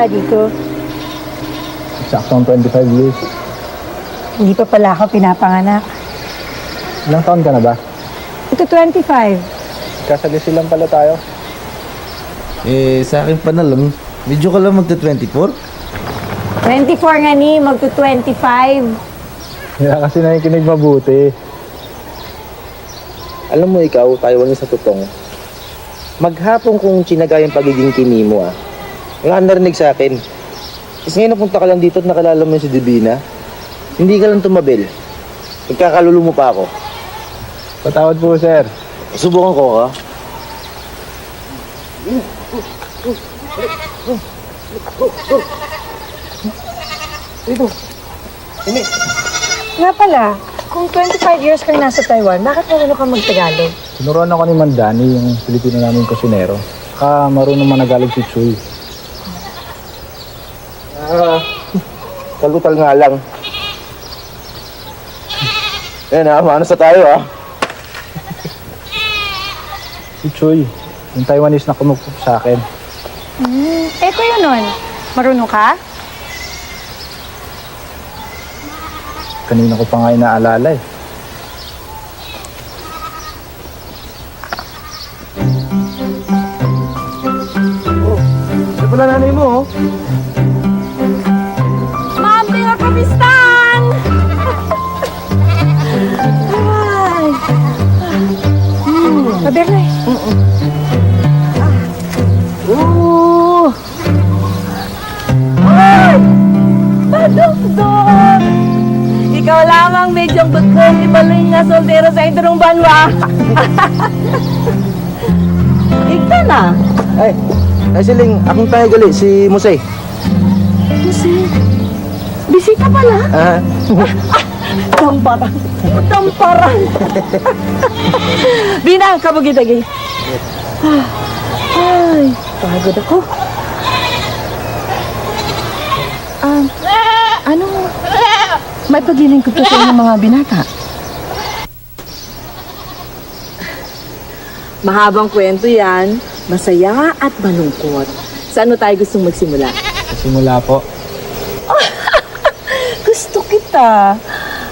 daddy ko? Saktong 25 years. Hindi pa pala ako pinapanganak. Ilang taon ka na ba? Ito 25. Kasalisi lang pala tayo. Sa akin pa na lang, medyo ka lang magta-24. 24 nga ni, magto-25. Kaya kasi nakikinig mabuti. Alam mo ikaw, Taiwan sa tutong. Maghapon kung tsinaga yung pagiging kimi mo wala kang narinig sa akin. Kasi ngayon napunta ka lang dito at nakilala mo yung si Divina. Hindi ka lang tumabel. Nagkakalulo mo pa ako. Patawad po, sir. Subukan ko ha. Dito. Nga pala, kung 25 years kang nasa Taiwan, bakit marunong ka mag-Tagalog? Tinuruan ako ni Mandani, yung Pilipino namin kusinero. Marunong managalog si Chuy. Kalutal nga lang. Yan maano sa tayo Si Chuy, yung Taiwanese na kumupop sa akin. Kuya nun, marunong ka? Kanina ko pa nga inaalala eh. Ano pala nanay mo Ma'am, pinakamistan! Ay! Paber na eh. Ay! Padokdok! Ikaw lamang medyong butong ibaloy nga soldero sa inturong banwa. Ikaw na. Ay Siling, akong tayo gali, si Musay. Musay? Bisita pala? Tamparan. Tamparan. Binang, kabugid-agay. Ay, pagod ako. Ano? May pagiling ko pa sa mga binata. Mahabang kwento yan, masaya at malungkot. Saan mo tayo gustong magsimula? Simula po. Gusto kita.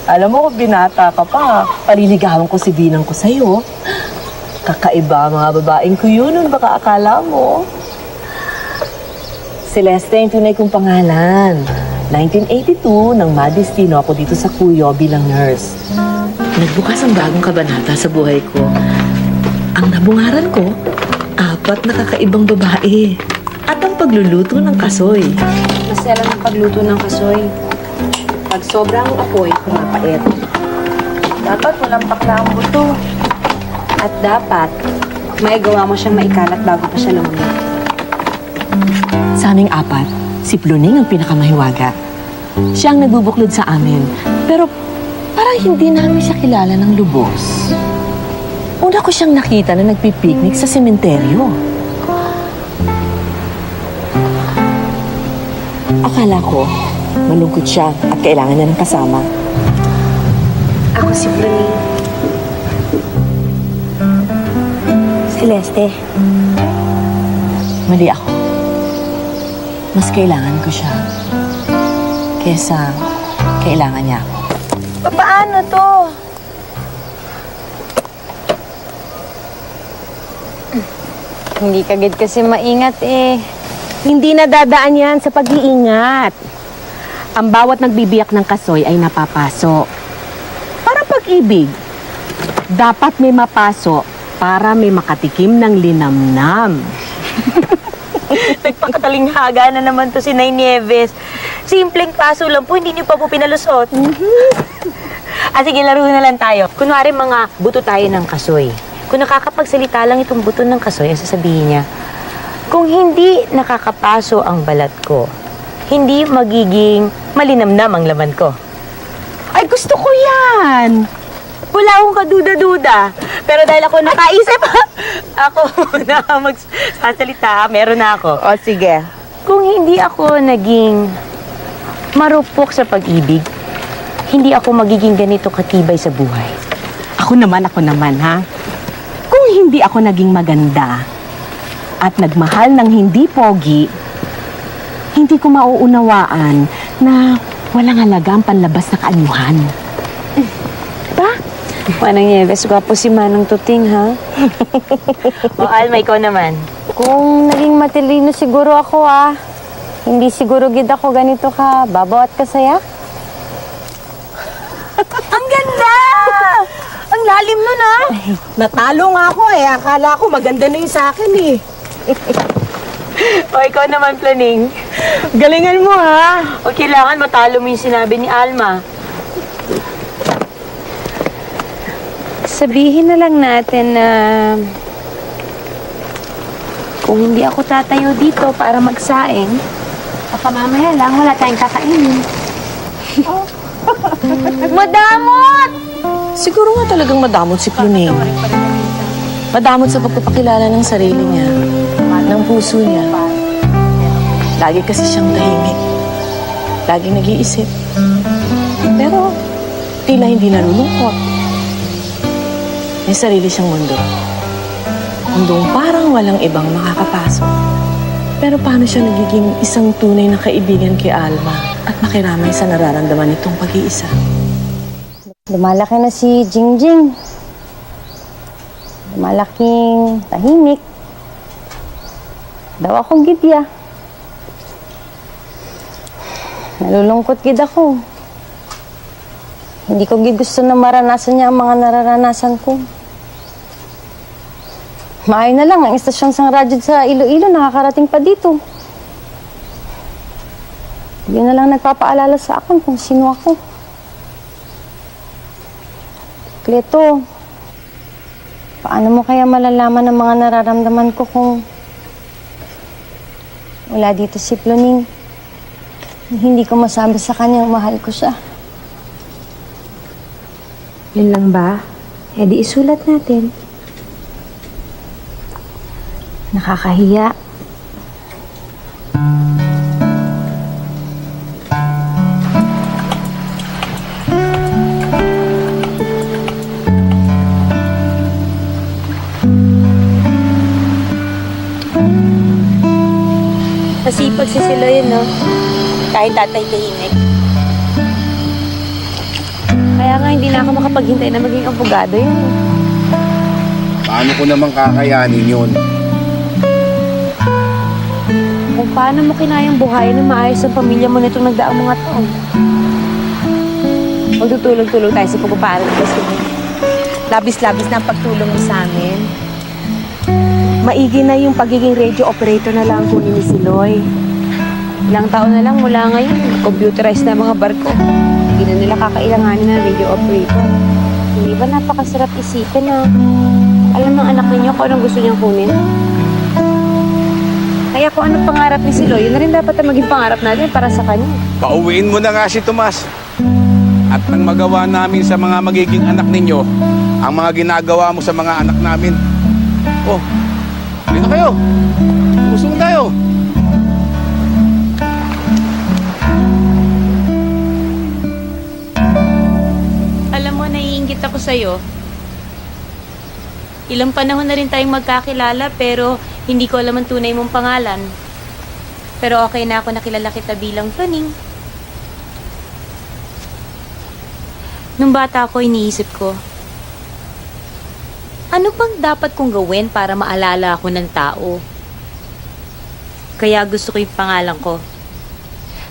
Alam mo, kung binata ka pa, paliligawan ko si Binang ko sa'yo. Kakaiba mga babaeng ko yun, nun baka akala mo. Celeste yung tunay kong pangalan. 1982, nang madestino ako dito sa Cuyo bilang nurse. Nagbukas ang bagong kabanata sa buhay ko. Ang nabungaran ko, 4 na kakaibang babae. At ang pagluluto ng kasoy. Masaya lang ang pagluto ng kasoy. Pag sobrang apoy, pumapait. Dapat walang pakla ang buto. At dapat, maigawa mo siyang maikalat bago pa siya lumamig. Sa aming 4, si Pluning ang pinakamahiwaga. Siya ang nagbubuklod sa amin. Pero parang hindi namin siya kilala ng lubos. Una ko siyang nakita na nagpipiknik sa sementeryo. Akala ko, malungkot siya at kailangan niya ng kasama. Ako si Pluning. Celeste. Mali ako. Mas kailangan ko siya kesa kailangan niya ako. Paano to? Hindi kagad kasi maingat eh. Hindi nadadaan yan sa pag-iingat. Ang bawat nagbibiyak ng kasoy ay napapaso. Parang pag-ibig. Dapat may mapaso para may makatikim ng linamnam. Nagpakatalinghaga na naman to si Nay Nieves. Simpleng paso lang po, hindi niyo pa po pinalusot. Sige, laro na lang tayo. Kunwari mga buto tayo ng kasoy. Kung nakakapagsalita lang itong buto ng kasoy, ang sasabihin niya, kung hindi nakakapaso ang balat ko, hindi magiging malinamnam ang laman ko. Ay, gusto ko yan! Wala akong kaduda-duda. Pero dahil ako nakaisip, ako na magsasalita, meron na ako. O, sige. Kung hindi ako naging marupok sa pag-ibig, hindi ako magiging ganito katibay sa buhay. Ako naman, ha? Kung hindi ako naging maganda at nagmahal ng hindi pogi, hindi ko mauunawaan na walang halaga ang panlabas na kaanyuhan. Manang Nieves, gwapo si Manong Tuting, ha? O, Alma, ikaw naman. Kung naging matilino siguro ako, hindi siguro gid ako ganito ka babaw at kasaya. Ang ganda! Ang lalim nun, ha? Natalo nga ako Akala ko maganda na yung sa akin O, ikaw naman, Planing. Galingan mo ha. O, kailangan matalo mo yung sinabi ni Alma. Sabihin na lang natin na kung hindi ako tatayo dito para magsaing, Baka mamaya lang, wala tayong kakainin. madamot! Siguro nga talagang madamot si Cluning. Madamot sa pagpapakilala ng sarili niya, ng puso niya. Lagi kasi siyang tahimik. Laging nag-iisip. Pero tila hindi nalulungkot. May sarili siyang mundo. Mundong parang walang ibang makakapasok. Pero paano siya nagiging isang tunay na kaibigan kay Alma at makiramay sa nararamdaman nitong pag-iisa? Lumalaki na si Jingjing. Lumalaking tahimik. Daw ako gidya. Nalulungkot gid ako. Hindi ko gid gusto na maranasan niya ang mga nararanasan ko. Maayo na lang ang istasyon sang radyo sa Iloilo, nakakarating pa dito. Yun na lang nagpapaalala sa akin kung sino ako. Cleto, paano mo kaya malalaman ang mga nararamdaman ko kung wala dito si Pluning? Hindi ko masabi sa kanyang mahal ko siya. Yun lang ba? E di isulat natin. Nakakahiya. Masipag si Siloy, no? Kahit tatay tahimik. Kaya nga hindi na ako makapaghintay na maging abogado yun. Paano ko naman kakayanin yun? Kung paano mo kinayang buhayin ng maayos ang pamilya mo nitong nagdaang mga taon. Magtutulog-tulog tayo sa pagpaparal ng basketball. Labis-labis na ang pagtulong mo sa amin. Maigi na yung pagiging radio operator na lang kunin ni Siloy. Ilang taon na lang mula ngayon, computerized na mga barko. Hindi na nila kakailanganin ng radio operator. Hindi ba napakasarap isipin na alam ng anak ninyo kung anong gusto niyang kunin? Kaya kung anong pangarap ni Siloy, yun na rin dapat ang maging pangarap natin para sa kanya. Pauwiin mo na nga si Tomas. At nang magawa namin sa mga magiging anak ninyo, ang mga ginagawa mo sa mga anak namin. Oh, dito kayo. Usong tayo. Alam mo, naiinggit ako sa'yo. Ilang panahon na rin tayong magkakilala pero hindi ko alam ang tunay mong pangalan. Pero okay na ako nakilala kita bilang Tuning. Nung bata ako, iniisip ko, ano bang dapat kong gawin para maalala ako ng tao? Kaya gusto ko yung pangalan ko.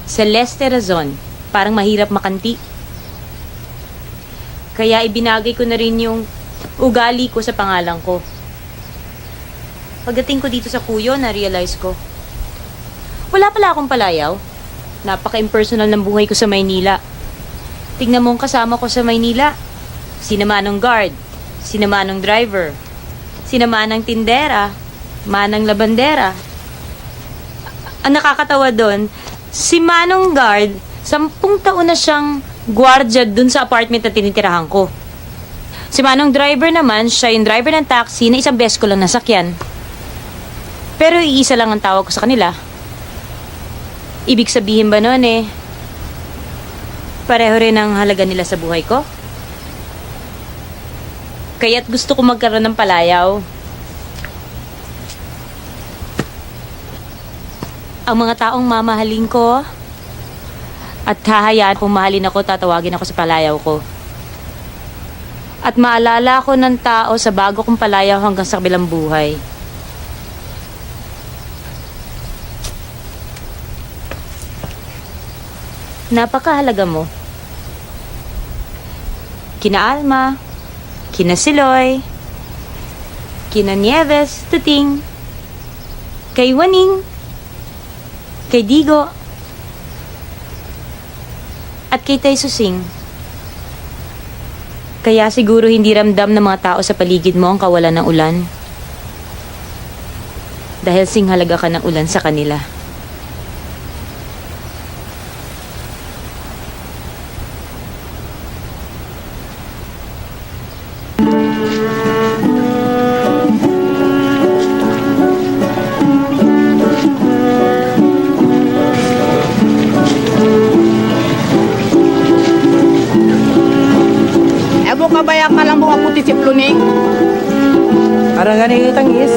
Celeste Razon, parang mahirap makanti. Kaya ibinagay ko na rin yung ugali ko sa pangalan ko. Pagdating ko dito sa Kuyo, na-realize ko, wala pala akong palayaw. Napaka-impersonal ng buhay ko sa Maynila. Tignan mo ang kasama ko sa Maynila. Sina Manong guard, sina Manong driver, sina Manang tindera, Manang labandera. Ang nakakatawa doon, si Manong guard, 10 taon na siyang gwardiya dun sa apartment na tinitirahan ko. Si Manong driver naman, siya yung driver ng taxi na isang beses ko lang nasakyan. Pero iisa lang ang tawag ko sa kanila. Ibig sabihin ba nun pareho rin ang halaga nila sa buhay ko? Kaya't gusto ko magkaroon ng palayaw. ang mga taong mamahalin ko at hahayaan kung mahalin ako, tatawagin ako sa palayaw ko. At maalala ko ng tao sa bago kong palayaw hanggang sa kabilang buhay. Napakahalaga mo. Kina Alma, kina Siloy, kina Nieves, Tuting, kay Waning, kay Digo, at kay Tay Susing. Kaya siguro hindi ramdam ng mga tao sa paligid mo ang kawalan ng ulan. Dahil singhalaga ka ng ulan sa kanila. Abo kabaya ka lang mo puti si Pluning. Parang ganing tangis.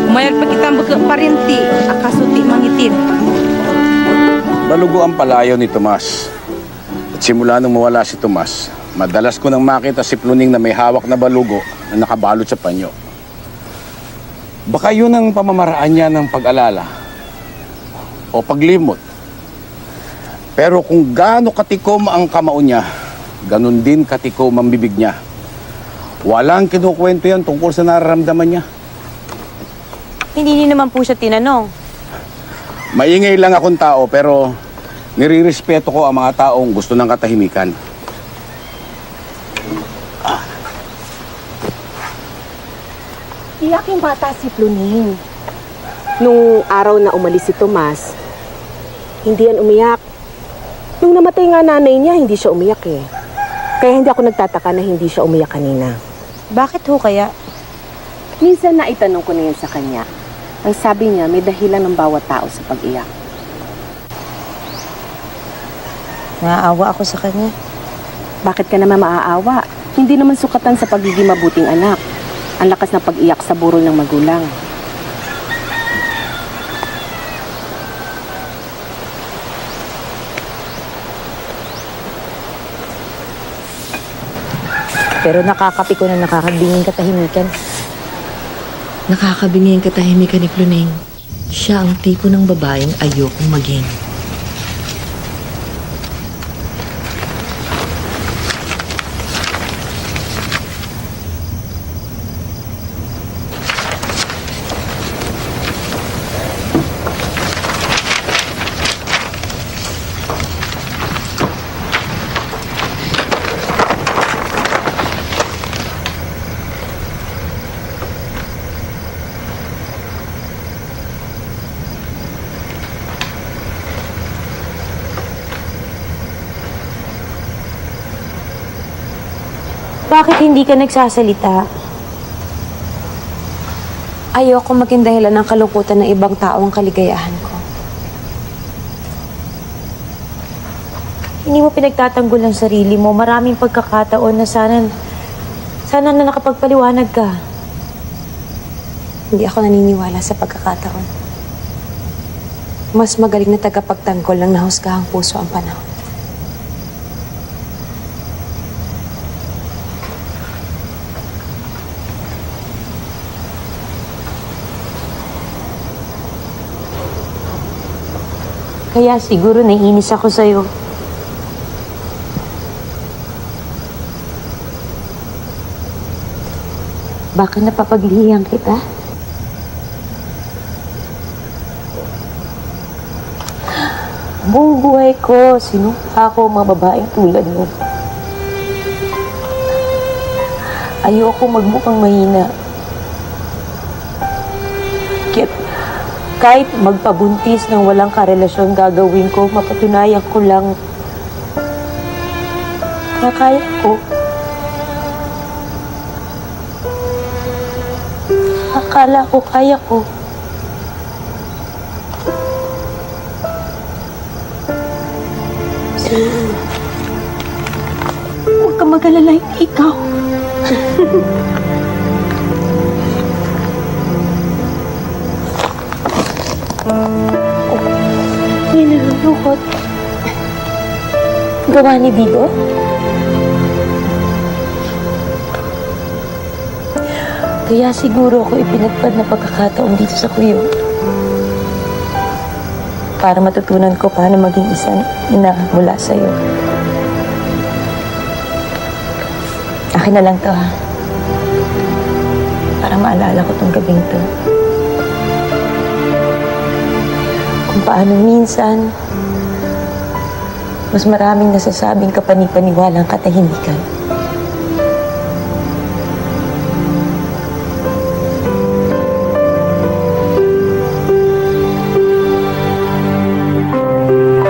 Umayag pa kitang parinti, akasuti mangitin. Balugo ang palayo ni Tomas. At simula nung mawala si Tomas, madalas ko nang makita si Pluning na may hawak na balugo na nakabalot sa panyo. Baka yun ang pamamaraan niya ng pag-alala o paglimot. Pero kung gaano katikom ang kamao niya, ganun din katikom ang bibig niya. Walang kinukwento yan tungkol sa nararamdaman niya. Hindi niyo naman po siya tinanong. Maingay lang akong tao pero nirirespeto ko ang mga taong gusto ng katahimikan. Iyak yung bata si Pluning. Nung araw na umalis si Tomas, hindi yan umiyak. Nung namatay nga nanay niya, hindi siya umiyak eh. Kaya hindi ako nagtataka na hindi siya umiyak kanina. Bakit ho kaya? Minsan na itanong ko na yan sa kanya. Ang sabi niya, may dahilan ng bawat tao sa pag-iyak. Naaawa ako sa kanya. Bakit ka naman maaawa? Hindi naman sukatan sa pagiging mabuting anak. Ang lakas ng pag-iyak sa burol ng magulang. Pero nakakapiko na nakakabingin katahimikan. Nakakabingi ang katahimikan ni Pluning. Siya ang tipo ng babaeng ayokong maging. Bakit hindi ka nagsasalita? Ayoko maging dahilan ng kalungkutan ng ibang tao ang kaligayahan ko. Hindi mo pinagtatanggol ang sarili mo. Maraming pagkakataon na sana na nakapagpaliwanag ka. Hindi ako naniniwala sa pagkakataon. Mas magaling na tagapagtanggol ng nahusgahang puso ang panahon. Kaya siguro naiinis ako sa'yo. Baka napapaglihiyan kita? Buong buhay ko, sinumpa ko mga babaeng tulad mo. Ayoko magmukhang mahina. Kahit magpabuntis ng walang karelasyon gagawin ko, mapatunayan ko lang na kaya ko. Akala ko kaya ko. Huwag ka mag-alala, ikaw. gawa ni Digo? Kaya siguro ako ipinagpad na pagkakataon dito sa Kuyo. Para matutunan ko paano maging isang ina mula sa'yo. Akin na lang to, ha? Para maalala ko tong gabing to. Kung paano minsan, mas maraming nasasabing kapanipaniwalang katahimikan.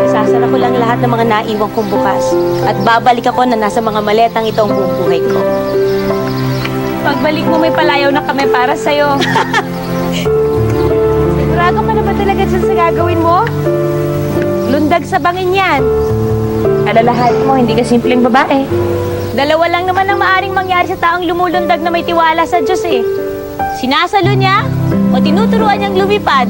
Isasara ko lang lahat ng mga naiwang kong bukas at babalik ako na nasa mga maletang ito ang buong buhay ko. Pagbalik mo, may palayaw na kami para sa'yo. Sigurado ka na ba talaga dyan sa gagawin mo? Lundag sa bangin yan. Alalahanin mo, hindi ka simpleng babae. Dalawa lang naman ang maaring mangyari sa taong lumulundag na may tiwala sa Diyos eh. Sinasalo niya o tinuturuan niyang lumipad.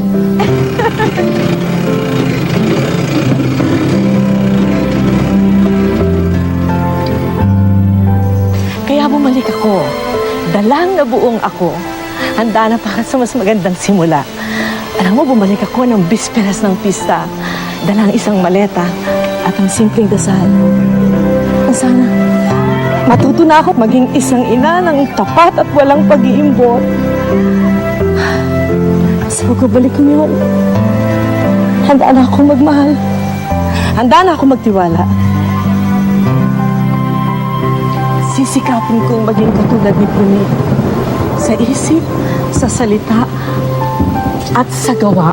Kaya bumalik ako. Dalang na buong ako. Handa na para sa mas magandang simula. Alam mo, bumalik ako ng bisperas ng pista. Dalang isang maleta at ang simpleng dasal. Sana, matuto na ako maging isang ina ng tapat at walang pag-iimbot. Sa pagbabalik ko yun, handa na ako magmahal. Handa na ako magtiwala. Sisikapin kong maging katulad ni Puni. Sa isip, sa salita, at sa gawa.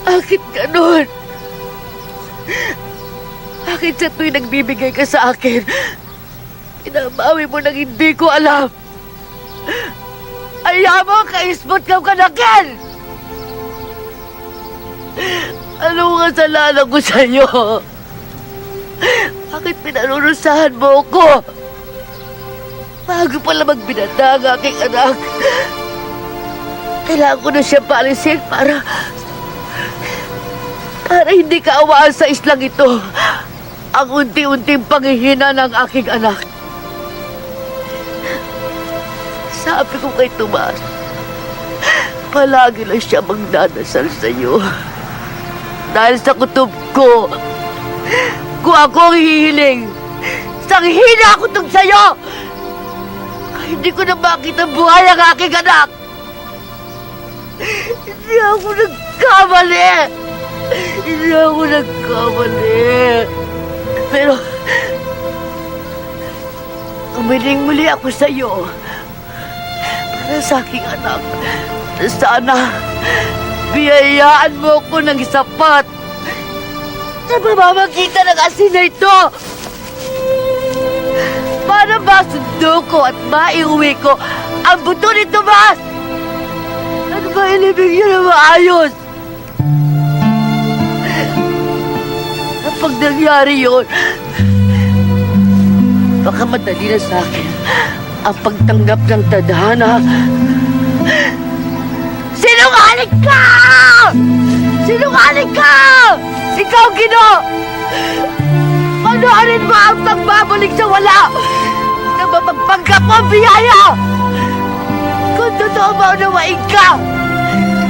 Bakit ganun? Bakit sa tuwing nagbibigay ka sa akin, pinabawi mo nang hindi ko alam? Ayaw mo, kaisbot kang kanakin! Ano kasalanan ko sa'yo? Bakit pinarurusahan mo ako? Bago pa lamang binata ang aking anak, kailangan ko na siya paalisin para hindi kaawaan sa islang ito ang unti-unting panghihina ng aking anak. Sabi ko kay Tomas, palagi lang siya magdadasal sa'yo. Dahil sa kutob ko, kung ako ang hihiling, sanghina ako tong sa'yo! Hindi ko na makita buhay ang aking anak! Hindi ako nagkamali! Hindi ako nagkamali! Pero, umiling muli ako sa'yo para sa aking anak. Sana, biyayaan mo ko ng sapat sa pamamagitan ng asin na ito para masundo ko at maiuwi ko ang buto ni Tomas. Ano ba ilibig niya na maayos? Kapag nangyari yun, baka madali na sa akin ang pagtanggap ng tadhana. Sinungaling ka! Sinungaling ka! Ikaw, Gino! Panoorin mo ang pagbabalik sa wala na mapagpanggap mo ang biyaya! Kung totoo ba unawain ka,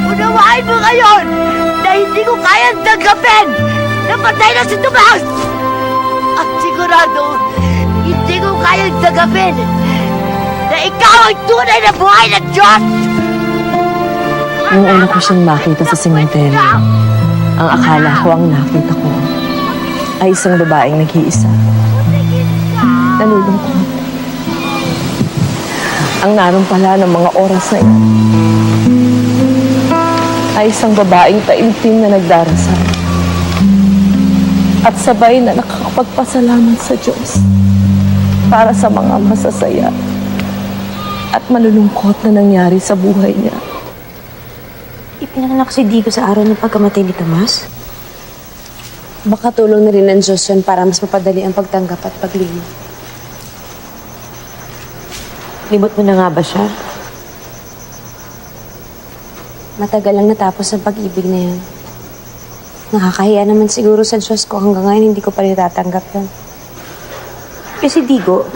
unawain mo ngayon na hindi ko kayang tanggapin na patay na si Tomas! At sigurado, hindi ko kayang tanggapin na ikaw ang tunay na buhay ng Diyos! Nung una ko siyang makita sa sementeryo, ang akala ko ang nakita ko ay isang babaeng nag-iisa. Nalulungkot. Ang naroon pala ng mga oras na ito ay isang babaeng taimtim na nagdarasal at sabay na nakakapagpasalamat sa Diyos para sa mga masasaya at malulungkot na nangyari sa buhay niya. Ipinanganak si Digo sa araw ng pagkamatay ni Tomas? Baka tulong na rin ng Diyos yun para mas mapadali ang pagtanggap at paglibot. Libot mo na nga ba siya? Matagal lang natapos ang pag-ibig na yun. Nakakahiya naman siguro sa Diyos ko hanggang ngayon hindi ko pa rin tatanggap yun. Kasi Digo,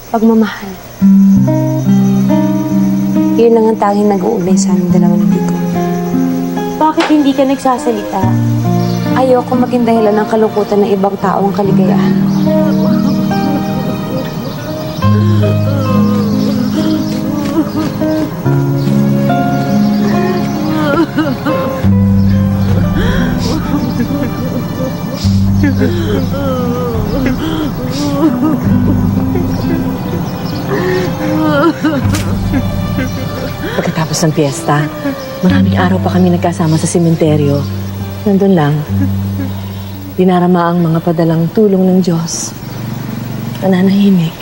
pagmamahal. Yun lang ang tanging nag-uugnay sa aming dalawa ni Digo. Bakit hindi ka nagsasalita? Ayoko maging dahilan ng kalungkutan ng ibang tao ang kaligayahan. Pagkatapos ng piyesta, maraming araw pa kami nagkasama sa sementeryo. Nandun lang, dinarama ang mga padalang tulong ng Diyos. Nananahimik.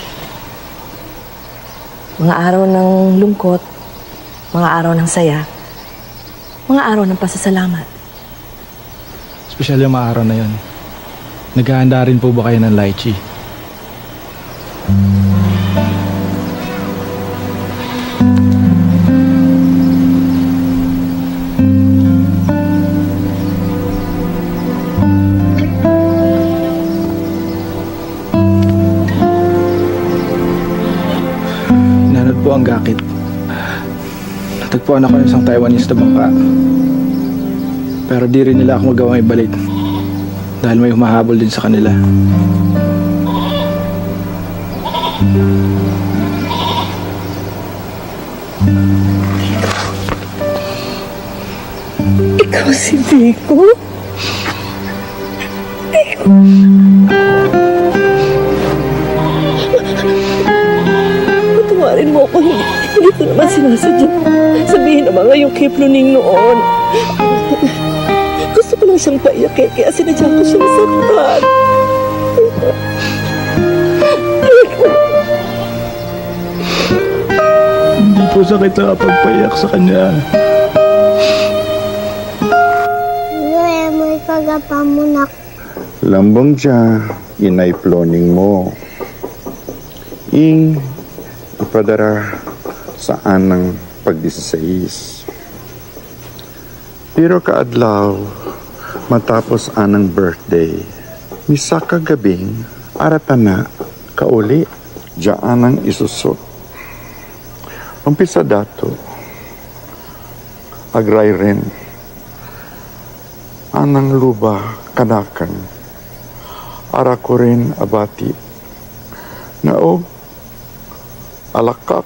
Mga araw ng lungkot, mga araw ng saya, mga araw ng pasasalamat. Espesyal yung mga araw na yun. Naghahanda rin po ba kayo ng lychee? Po ang gakit. Natagpuan ako ng isang Taiwanese na bangka. Pero di rin nila ako magawang ibalik dahil may humahabol din sa kanila. Ikaw si Digo? Patawarin mo ako, hindi ko naman sinasadya. Sabihin naman nga yung kay Pluning noon. Gusto ko lang siyang paiyakin, kaya sinadya ko siyang saktan. Hindi po sakit na pagpaiyak sa kanya. Ngayon mo ikagapamunak. Lambang siya, inay ploning mo. Ing ipadara sa anang pag-16. Pero kaadlaw, matapos anang birthday, misa kagabing aratana kauli, diyaan ang isusot. Umpisa dato, agray rin, anang luba kanakan, ara ko rin abati, na alakak.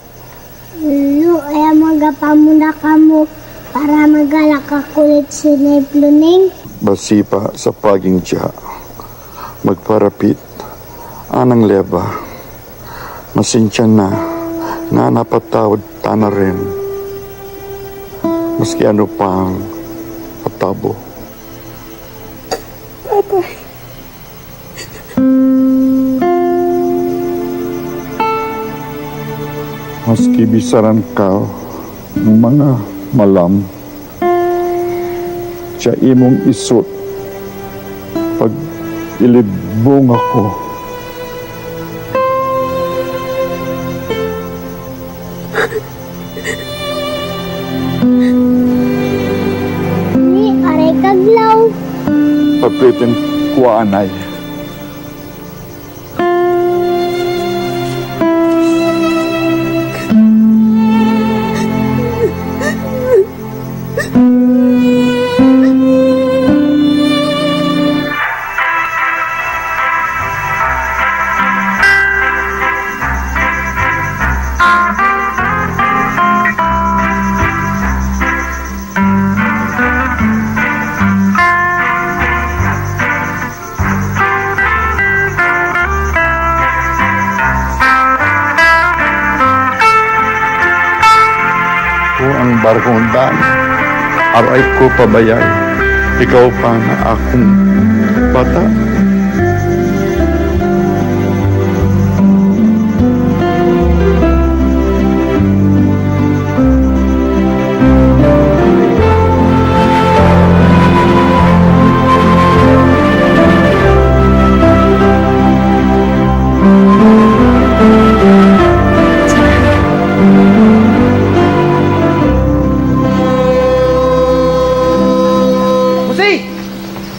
Lulu, ay magapamuna kamo para magalak kulit si Nepluning. Basi pa sa paging tiya, magparapit, anang leba, masinsya na, nga napatawad tana rin, maski ano pang patabo. Tatay. Maski bisaran ka, mga malam, siya imong isot, pag ilibong ako, Ni, aray kaglaw. papitin ko anay. Ang barkong dan, aray ko pabayay, ikaw pa na akong bata.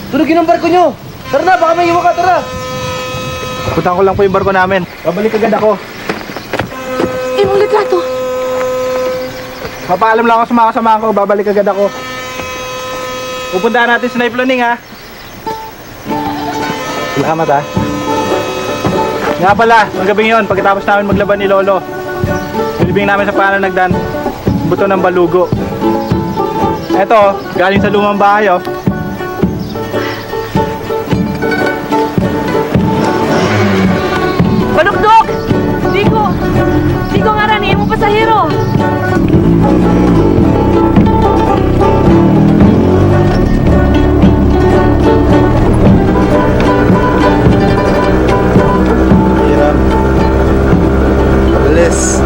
Turugin ang barko nyo! Tara na, baka may iwa ka, tara! Puntahan ko lang po yung barko namin. Babalik agad ako. Imong litrato. Papaalam lang ako sa mga kasama ko, babalik agad ako. Pupuntahan natin si Nepluning, ha? Salamat, ha? Nga pala, magabing yun, pagkatapos namin maglaban ni Lolo, nilibing namin sa pananagdan, buto ng balugo. Eto, galing sa lumang bahay, oh. Balukdok! Di ko nga rani mo pasahero. Bilis.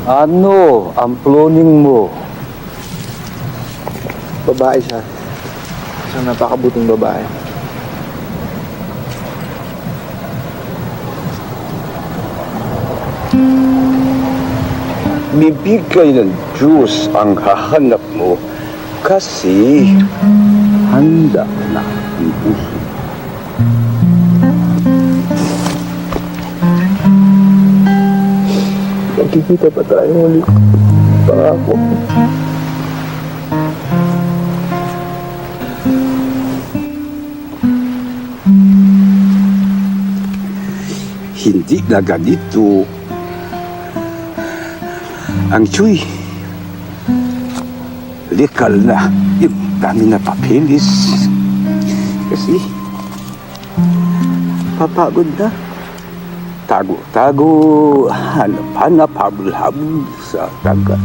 Ano ang cloning mo? Babae siya. Isang napakabuting babae. Bibigay ng Diyos ang hahanap mo kasi handa na ang puso. Magkikita pa tayo ulit. Pangako. Hindi na ganito ang Chuy. Likal na yung dami na papeles. Kasi Papagod na. Tago-tago, hanap-hanap, habol-habol sa dagat.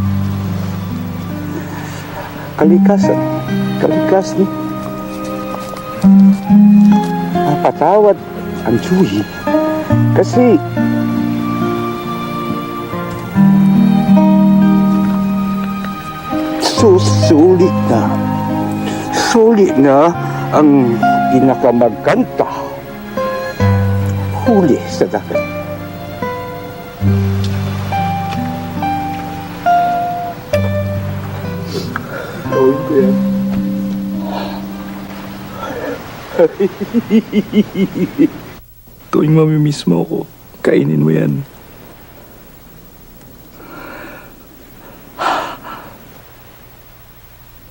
Kalikasan. Napatawad ang Chuy kasi sulit na ang pinakamagkanta huli sa dagat. Gawin ko yan. Tuwing mamimiss mo ako, kainin mo yan.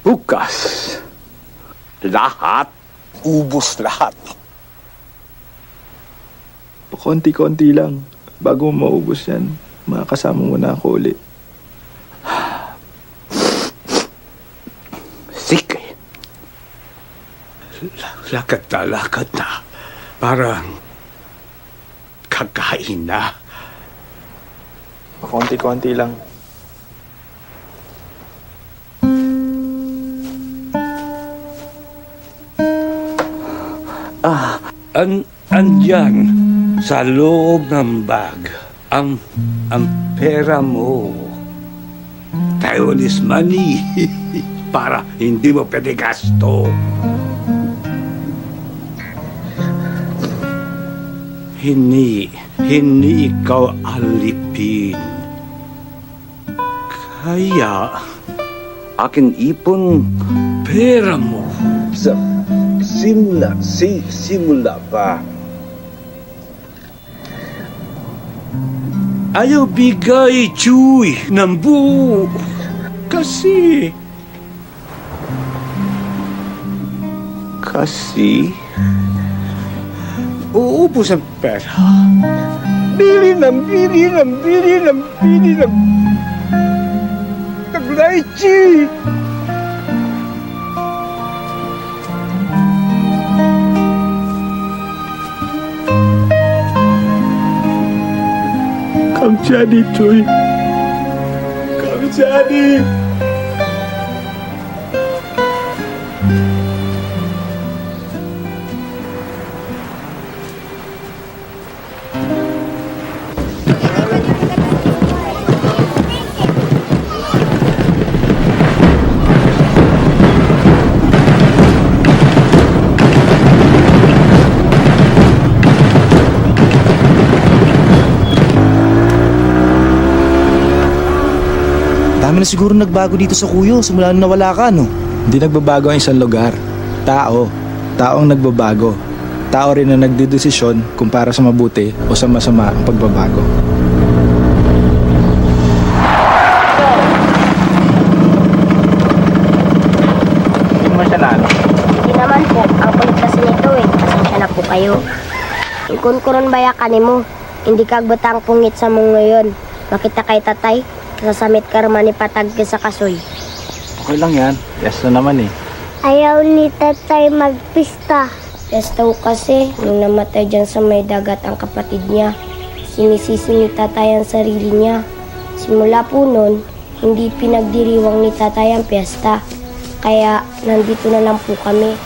Bukas, ubos lahat. Pakonti-konti lang. Bago mo maubos yan, makakasama mo na ako ulit. Sige. Lakad na. Parang kakain na. Pakonti-konti lang. Andyan sa loob ng bag ang pera mo. Taiwanese money para hindi mo pwede gasto. Hindi ikaw alipin. Kaya akin ipon pera mo sa simula pa. Ayaw bigay, Chuy, ng buo. Kasi uubos ang pera. Bili ng lychee. Kamchadi, Chuy. Kamchadi. Dami na siguro nagbago dito sa Kuyo simula nung nawala ka, no? Hindi nagbabago ang isang lugar. Tao ang nagbabago. Tao rin na nagdedesisyon kung para sa mabuti o sa masama ang pagbabago. Hindi naman siya na, Hindi naman po. Ang kulit kasi nito eh. Pasensya na po kayo. Ikunkuron bayakan mo. Hindi kagbutang pungit sa mong ngayon. Makita kay tatay. Sasamit karma ni patag sa kasoy. Okay lang yan. Yes na naman eh. Ayaw ni tatay magpista. Yastaw kasi, nung namatay dyan sa may dagat ang kapatid niya, sinisisi ni tatay ang sarili niya. Simula po nun, hindi pinagdiriwang ni tatay ang piyesta. Kaya nandito na lang po kami.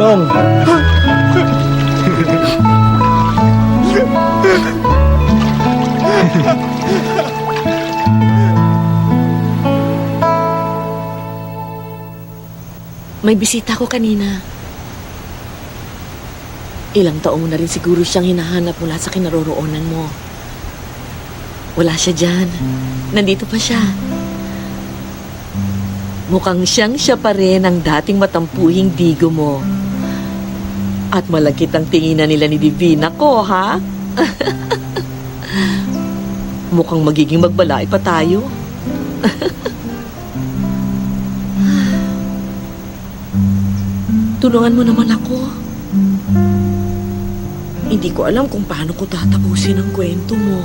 Anong? May bisita ko kanina. Ilang taong na rin siguro siyang hinahanap mula sa kinaroroonan mo. Wala siya dyan. Nandito pa siya. Mukhang siya pa rin ang dating matampuhing digo mo. At malagkit ang tinginan nila ni Divina ko, ha? Mukhang magiging magbalay pa tayo. Tulungan mo naman ako. Hindi ko alam kung paano ko tatapusin ang kwento mo.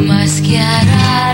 Mas chiara